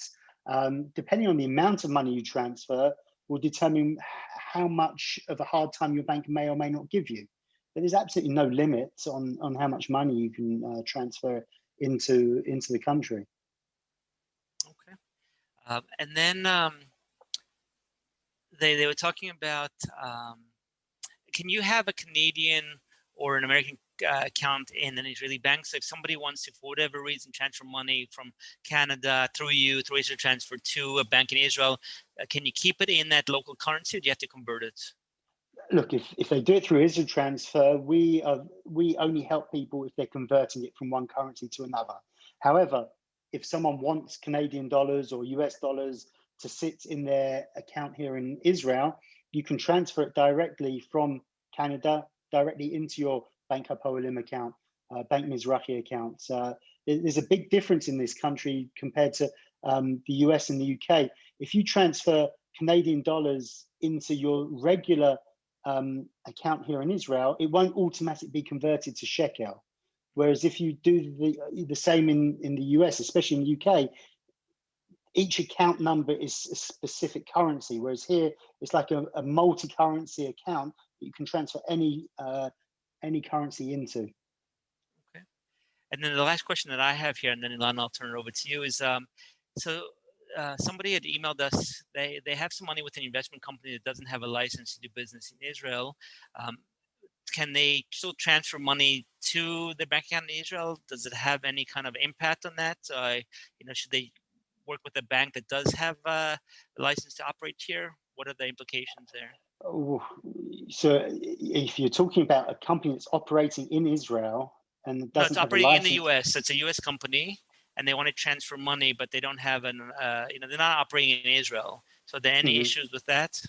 Depending on the amount of money you transfer will determine how much of a hard time your bank may or may not give you. But there's absolutely no limit on how much money you can transfer into the country. Okay. And then they were talking about, can you have a Canadian or an American account in an Israeli bank? So if somebody wants to, for whatever reason, transfer money from Canada through IsraTransfer to a bank in Israel, can you keep it in that local currency, or do you have to convert it? Look, if they do it through IsraTransfer, we only help people if they're converting it from one currency to another. However, if someone wants Canadian dollars or US dollars to sit in their account here in Israel, you can transfer it directly from Canada directly into your Bank Olim account, Bank Mizrahi account. There's a big difference in this country compared to the US and the UK. If you transfer Canadian dollars into your regular account here in Israel, it won't automatically be converted to shekel. Whereas if you do the same in the US, especially in the UK, each account number is a specific currency. Whereas here, it's like a multi-currency account that you can transfer any currency into. Okay. And then the last question that I have here, and then Ilana, I'll turn it over to you, is somebody had emailed us. They have some money with an investment company that doesn't have a license to do business in Israel. Can they still transfer money to the bank account in Israel? Does it have any kind of impact on that? Should they work with a bank that does have a license to operate here? What are the implications there? Oh, so if you're talking about a company that's operating in Israel and doesn't have a license, operating in the US. It's a US company, and they want to transfer money, but they don't have they're not operating in Israel. So are there any issues with that?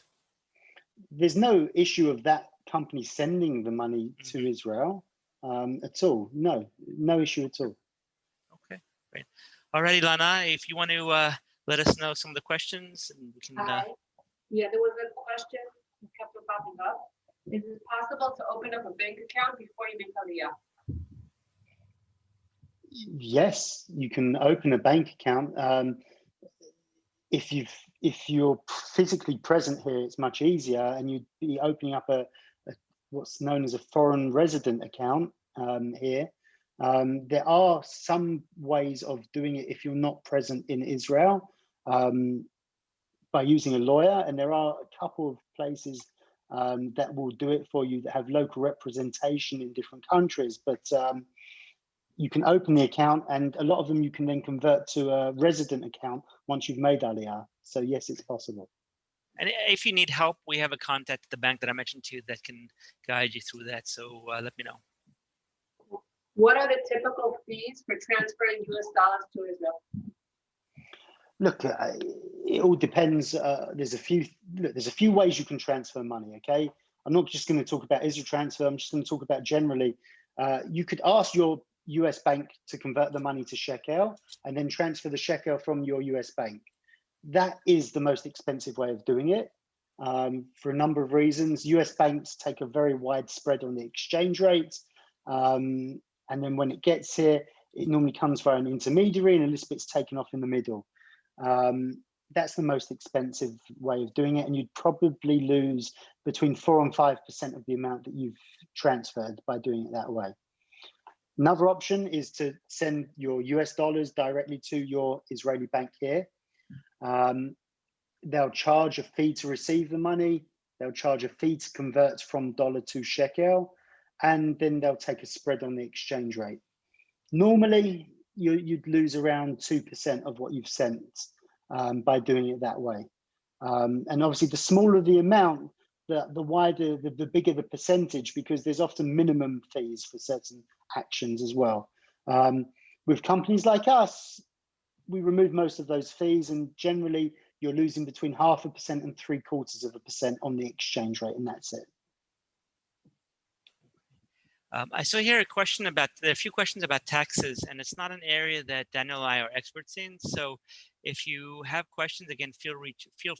There's no issue of that company sending the money to Israel at all. No issue at all. Okay, great. All right, Ilana, if you want to let us know some of the questions, and we can. Yeah, there was a question that kept popping up. Is it possible to open up a bank account before you make Aliyah? Yes, you can open a bank account. If you're physically present here, it's much easier, and you'd be opening up a what's known as a foreign resident account here. There are some ways of doing it if you're not present in Israel by using a lawyer, and there are a couple of places that will do it for you that have local representation in different countries. But you can open the account, and a lot of them you can then convert to a resident account once you've made Aliyah. So yes, it's possible. And if you need help, we have a contact at the bank that I mentioned to you that can guide you through that. So let me know. What are the typical fees for transferring US dollars to Israel? Look, it all depends. There's a few ways you can transfer money. Okay, I'm not just going to talk about IsraTransfer. I'm just going to talk about generally. You could ask your US bank to convert the money to shekel and then transfer the shekel from your US bank. that is the most expensive way of doing it for a number of reasons. US banks take a very wide spread on the exchange rate. And then when it gets here, it normally comes via an intermediary and a little bit's taken off in the middle. That's the most expensive way of doing it. And you'd probably lose between 4 and 5% of the amount that you've transferred by doing it that way. Another option is to send your US dollars directly to your Israeli bank here. They'll charge a fee to receive the money. They'll charge a fee to convert from dollar to shekel, and then they'll take a spread on the exchange rate. Normally, you'd lose around 2% of what you've sent by doing it that way. And obviously, the smaller the amount, the bigger the percentage, because there's often minimum fees for certain actions as well. With companies like us, we remove most of those fees, and generally you're losing between 0.5% and 0.75% on the exchange rate, and that's it. I saw here a few questions about taxes, and it's not an area that Daniel and I are experts in. So if you have questions, again, feel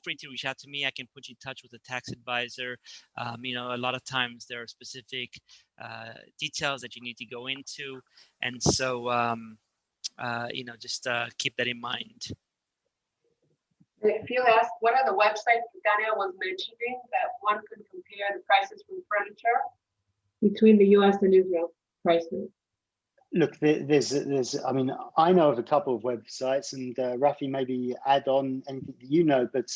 free to reach out to me. I can put you in touch with a tax advisor. You know, a lot of times there are specific details that you need to go into. And so, you know, just keep that in mind. If you ask, what are the websites that Daniel was mentioning that one could compare the prices from furniture between the US and Israel prices? Look, I mean, I know of a couple of websites, and Rafi, maybe add on anything that you know, but,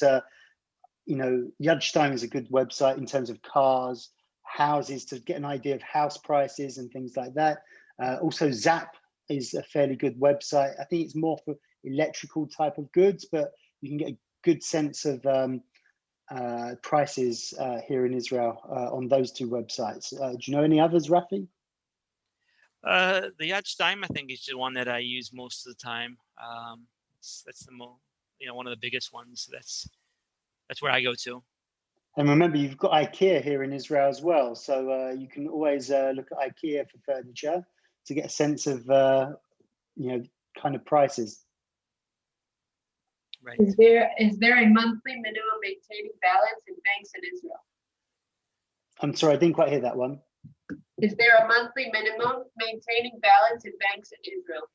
you know, Yadstein is a good website in terms of cars, houses, to get an idea of house prices and things like that. Also, Zap is a fairly good website. I think it's more for electrical type of goods, but you can get a good sense of prices here in Israel on those two websites. Do you know any others, Rafi? The Yadstein, I think, is the one that I use most of the time. That's the you know, one of the biggest ones. That's where I go to. And remember, you've got IKEA here in Israel as well, so you can always look at IKEA for furniture to get a sense of you know, kind of prices. Right. Is there a monthly minimum maintaining balance in banks in Israel? I'm sorry, I didn't quite hear that one. Is there a monthly minimum maintaining balance in banks in Israel?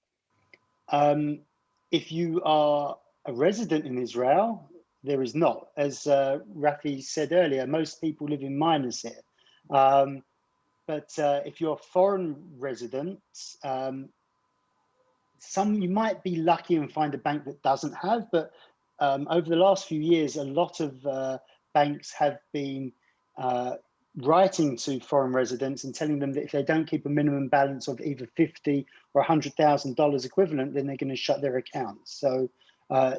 If you are a resident in Israel, there is not. As Rafi said earlier, most people live in minors here. But if you're a foreign resident, you might be lucky and find a bank that doesn't have, but over the last few years, a lot of banks have been writing to foreign residents and telling them that if they don't keep a minimum balance of either $50,000 or $100,000 equivalent, then they're going to shut their accounts. So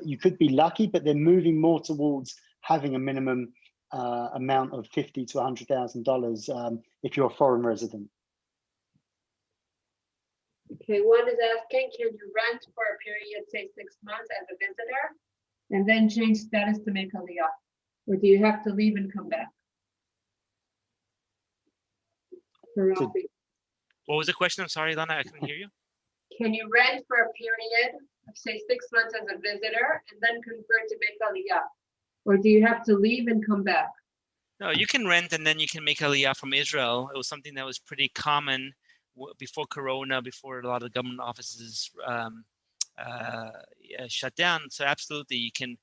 you could be lucky, but they're moving more towards having a minimum amount of $50,000 to $100,000 if you're a foreign resident. Okay, one is asking, can you rent for a period, say 6 months as a visitor, and then change status to make Aliyah? Or do you have to leave and come back? What was the question? I'm sorry, Lana, I couldn't hear you. Can you rent for a period of say 6 months as a visitor and then convert to make Aliyah? Or do you have to leave and come back? No, you can rent and then you can make Aliyah from Israel. It was something that was pretty common before Corona, before a lot of government offices shut down. So absolutely, you can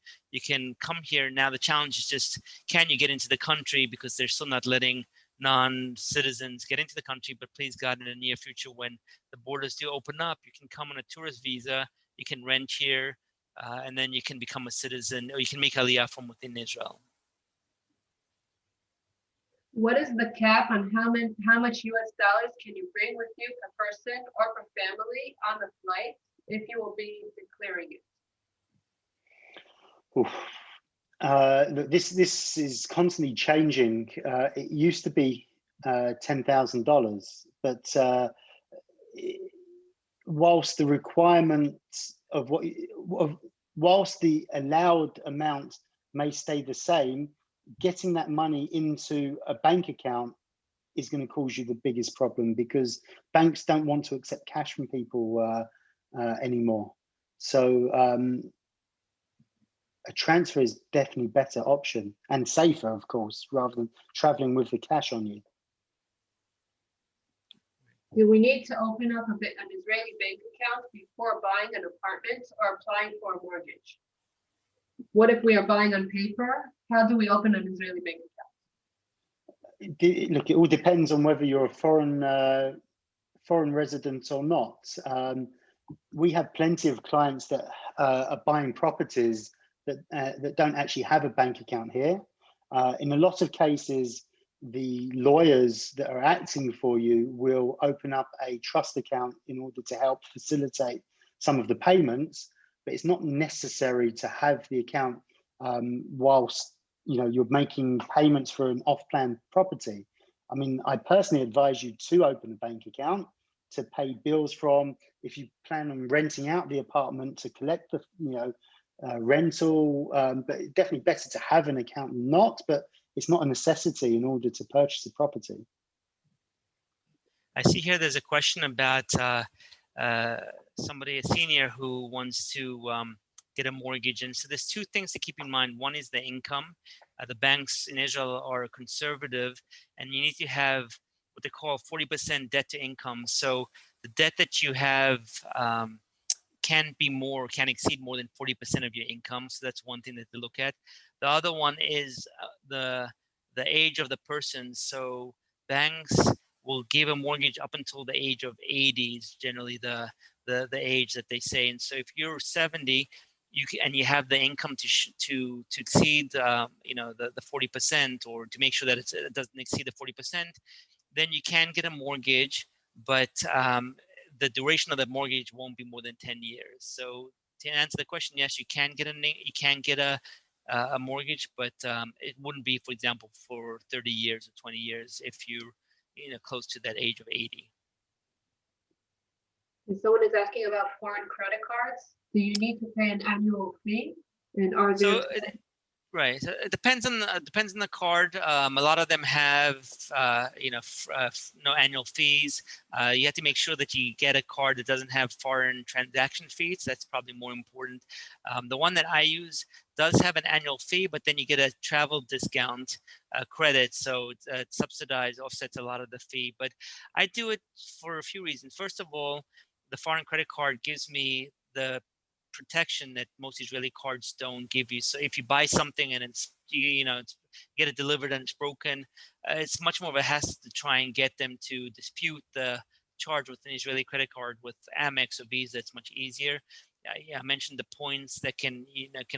come here. Now the challenge is just, can you get into the country, because they're still not letting non-citizens get into the country. But please God, in the near future, when the borders do open up, you can come on a tourist visa, you can rent here, and then you can become a citizen, or you can make Aliyah from within Israel. What is the cap on how much US dollars can you bring with you per person or per family on the flight if you will be declaring it? Look, this is constantly changing. It used to be $10,000, but whilst the requirements of whilst the allowed amount may stay the same, getting that money into a bank account is going to cause you the biggest problem, because banks don't want to accept cash from people anymore. So a transfer is definitely better option and safer, of course, rather than traveling with the cash on you. Do we need to open up an Israeli bank account before buying an apartment or applying for a mortgage? What if we are buying on paper? How do we open an Israeli bank account? Look, it all depends on whether you're a foreign resident or not. We have plenty of clients that are buying properties that don't actually have a bank account here. In a lot of cases, the lawyers that are acting for you will open up a trust account in order to help facilitate some of the payments, but it's not necessary to have the account whilst you're making payments for an off-plan property. I mean, I personally advise you to open a bank account to pay bills from. If you plan on renting out the apartment, to collect the rental, but definitely better to have an account than not, but it's not a necessity in order to purchase a property. I see here there's a question about somebody, a senior, who wants to get a mortgage. And so there's two things to keep in mind. One is the income. The banks in Israel are conservative, and you need to have what they call 40% debt to income. So the debt that you have can exceed more than 40% of your income. So that's one thing that to look at. The other one is the age of the person. So banks will give a mortgage up until the age of 80 is generally the age that they say. And so if you're 70, and you have the income to exceed the 40%, or to make sure that it doesn't exceed the 40%, then you can get a mortgage, but the duration of the mortgage won't be more than 10 years. So to answer the question, yes, you can get a mortgage, but it wouldn't be, for example, for 30 years or 20 years if you're close to that age of 80. And someone is asking about foreign credit cards. Do you need to pay an annual fee? And are there Right. So it depends on the card. A lot of them have no annual fees. You have to make sure that you get a card that doesn't have foreign transaction fees. That's probably more important. The one that I use does have an annual fee, but then you get a travel discount credit, so it's subsidized, offsets a lot of the fee. But I do it for a few reasons. First of all, the foreign credit card gives me the protection that most Israeli cards don't give you. So if you buy something and it's get it delivered and it's broken, it's much more of a hassle to try and get them to dispute the charge with an Israeli credit card. With Amex or Visa, it's much easier. I mentioned the points that can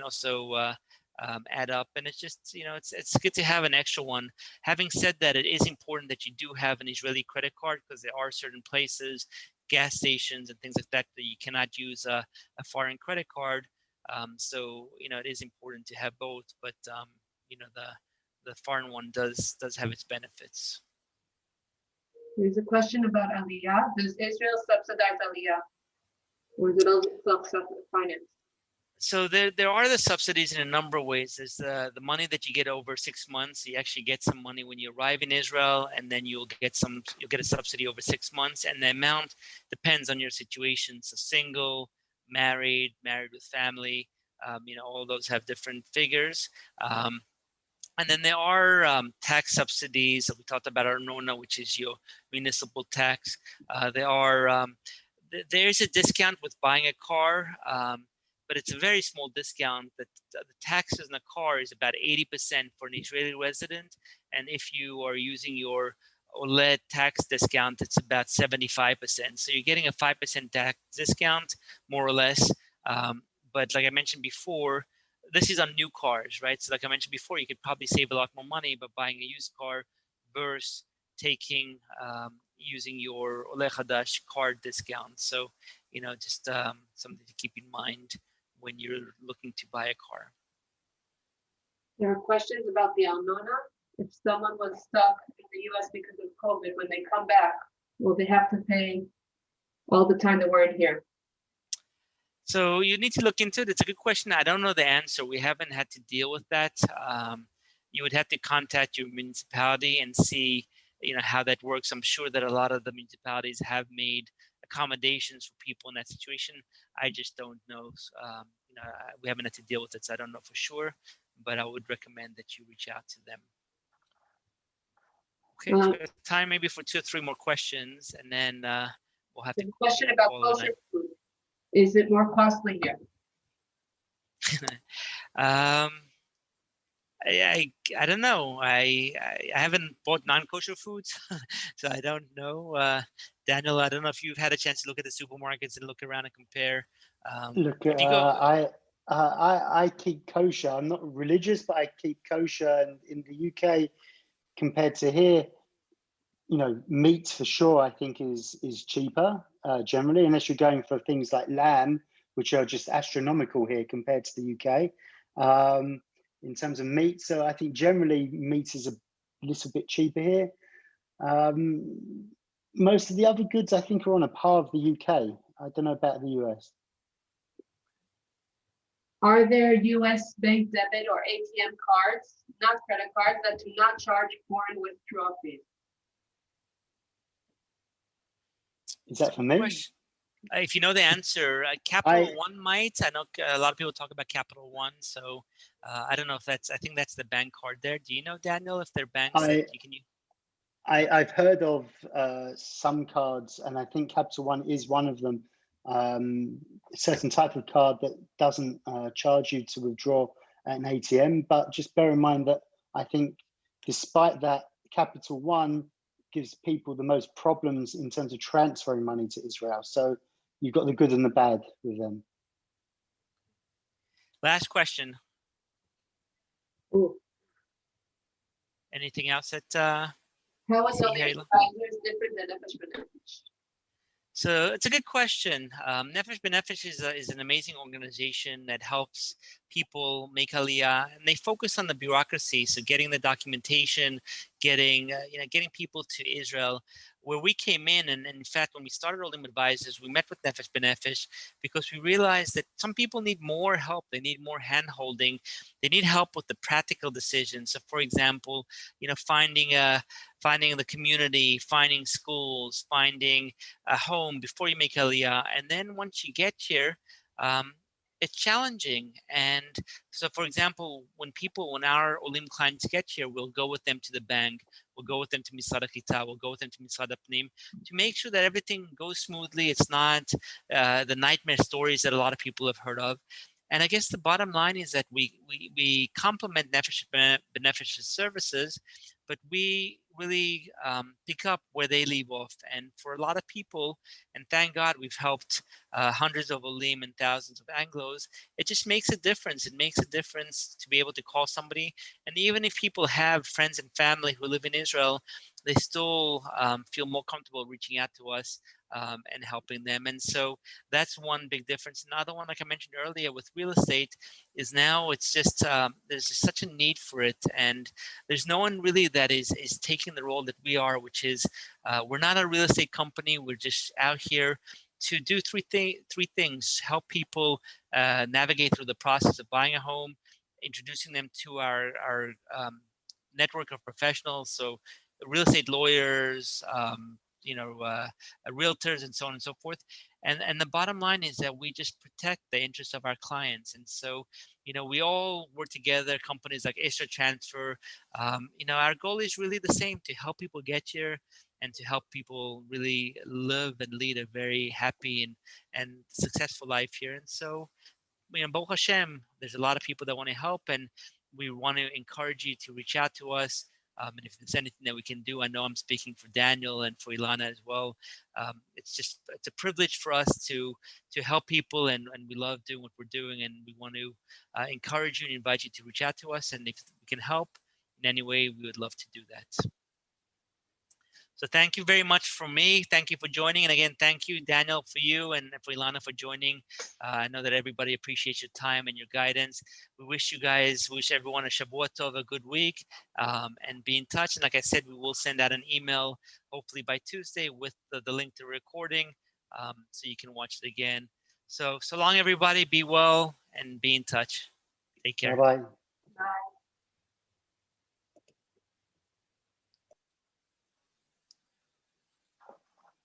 also add up, and it's just it's good to have an extra one. Having said that, it is important that you do have an Israeli credit card, because there are certain places, gas stations and things like that, that you cannot use a foreign credit card. So it is important to have both, but the foreign one does have its benefits. There's a question about Aliyah. Does Israel subsidize Aliyah, or is it only self-financed? So there are the subsidies in a number of ways. There's the money that you get over 6 months. You actually get some money when you arrive in Israel, and then you'll get a subsidy over 6 months, and the amount depends on your situation. So single, married with family, all those have different figures. And then there are tax subsidies. So we talked about Arnona, which is your municipal tax. There's a discount with buying a car, but it's a very small discount. The taxes in a car is about 80% for an Israeli resident, and if you are using your OLED tax discount, it's about 75%. So you're getting a 5% tax discount, more or less. But like I mentioned before, this is on new cars, right? So like I mentioned before, you could probably save a lot more money by buying a used car versus using your Ole Hadash card discount. So, just something to keep in mind when you're looking to buy a car. There are questions about the Arnona. If someone was stuck in the U.S. because of COVID, when they come back, will they have to pay all the time they weren't here? So you need to look into it. It's a good question. I don't know the answer. We haven't had to deal with that. You would have to contact your municipality and see, how that works. I'm sure that a lot of the municipalities have made accommodations for people in that situation. I just don't know, we haven't had to deal with it, so I don't know for sure, but I would recommend that you reach out to them. Okay, so we have time maybe for 2 or 3 more questions, and then we'll have to. Question about kosher food. Is it more costly here? I don't know. I haven't bought non-kosher foods, so I don't know. Daniel, I don't know if you've had a chance to look at the supermarkets and look around and compare. Look, I keep kosher. I'm not religious, but I keep kosher. And in the UK, compared to here, meat for sure, I think is cheaper generally, unless you're going for things like lamb, which are just astronomical here compared to the UK. In terms of meat, so I think generally meat is a little bit cheaper here. Most of the other goods I think are on a par with the UK. I don't know about the US. Are there US bank debit or ATM cards, not credit cards, that do not charge foreign withdrawal fees? Is that for me? If you know the answer, Capital One might. I know a lot of people talk about Capital One, so I don't know if that's. I think that's the bank card there. Do you know, Daniel, if they're banks that you can use? I've heard of some cards, and I think Capital One is one of them. A certain type of card that doesn't charge you to withdraw at an ATM, but just bear in mind that I think despite that, Capital One gives people the most problems in terms of transferring money to Israel. So you've got the good and the bad with them. Last question. Ooh. Anything else that how is Olim Advisors different than Nefesh B'Nefesh? So it's a good question. Nefesh B'Nefesh is an amazing organization that helps people make Aliyah, and they focus on the bureaucracy, so getting the documentation, getting people to Israel. Where we came in, and in fact, when we started Olim Advisors, we met with Nefesh B'Nefesh because we realized that some people need more help. They need more hand-holding. They need help with the practical decisions. So, for example, finding the community, finding schools, finding a home before you make Aliyah, and then once you get here, it's challenging. And so, for example, when our Olim clients get here, we'll go with them to the bank, we'll go with them to Misrad HaKlita, we'll go with them to Misrad HaPnim to make sure that everything goes smoothly. It's not the nightmare stories that a lot of people have heard of. And I guess the bottom line is that we complement Nefesh B'Nefesh's services, but we really pick up where they leave off. And for a lot of people, and thank God we've helped hundreds of Olim and thousands of Anglos, it just makes a difference. It makes a difference to be able to call somebody. And even if people have friends and family who live in Israel, they still feel more comfortable reaching out to us and helping them. And so that's one big difference. Another one, like I mentioned earlier, with real estate is now it's just there's just such a need for it, and there's no one really that is taking the role that we are, which is we're not a real estate company. We're just out here to do three things: help people navigate through the process of buying a home, introducing them to our network of professionals, so real estate lawyers, realtors, and so on and so forth. And the bottom line is that we just protect the interests of our clients. And so, we all work together, companies like IsraTransfer. Our goal is really the same, to help people get here and to help people really live and lead a very happy and successful life here. And so, Baruch Hashem, there's a lot of people that want to help, and we want to encourage you to reach out to us. And if there's anything that we can do, I know I'm speaking for Daniel and for Ilana as well. It's a privilege for us to help people, and we love doing what we're doing, and we want to encourage you and invite you to reach out to us. And if we can help in any way, we would love to do that. So thank you very much from me. Thank you for joining. And again, thank you, Daniel, for you, and for Ilana for joining. I know that everybody appreciates your time and your guidance. We wish everyone a Shabbat Tov, a good week, and be in touch. And like I said, we will send out an email, hopefully by Tuesday, with the link to recording, so you can watch it again. So long, everybody. Be well and be in touch. Take care. Bye-bye.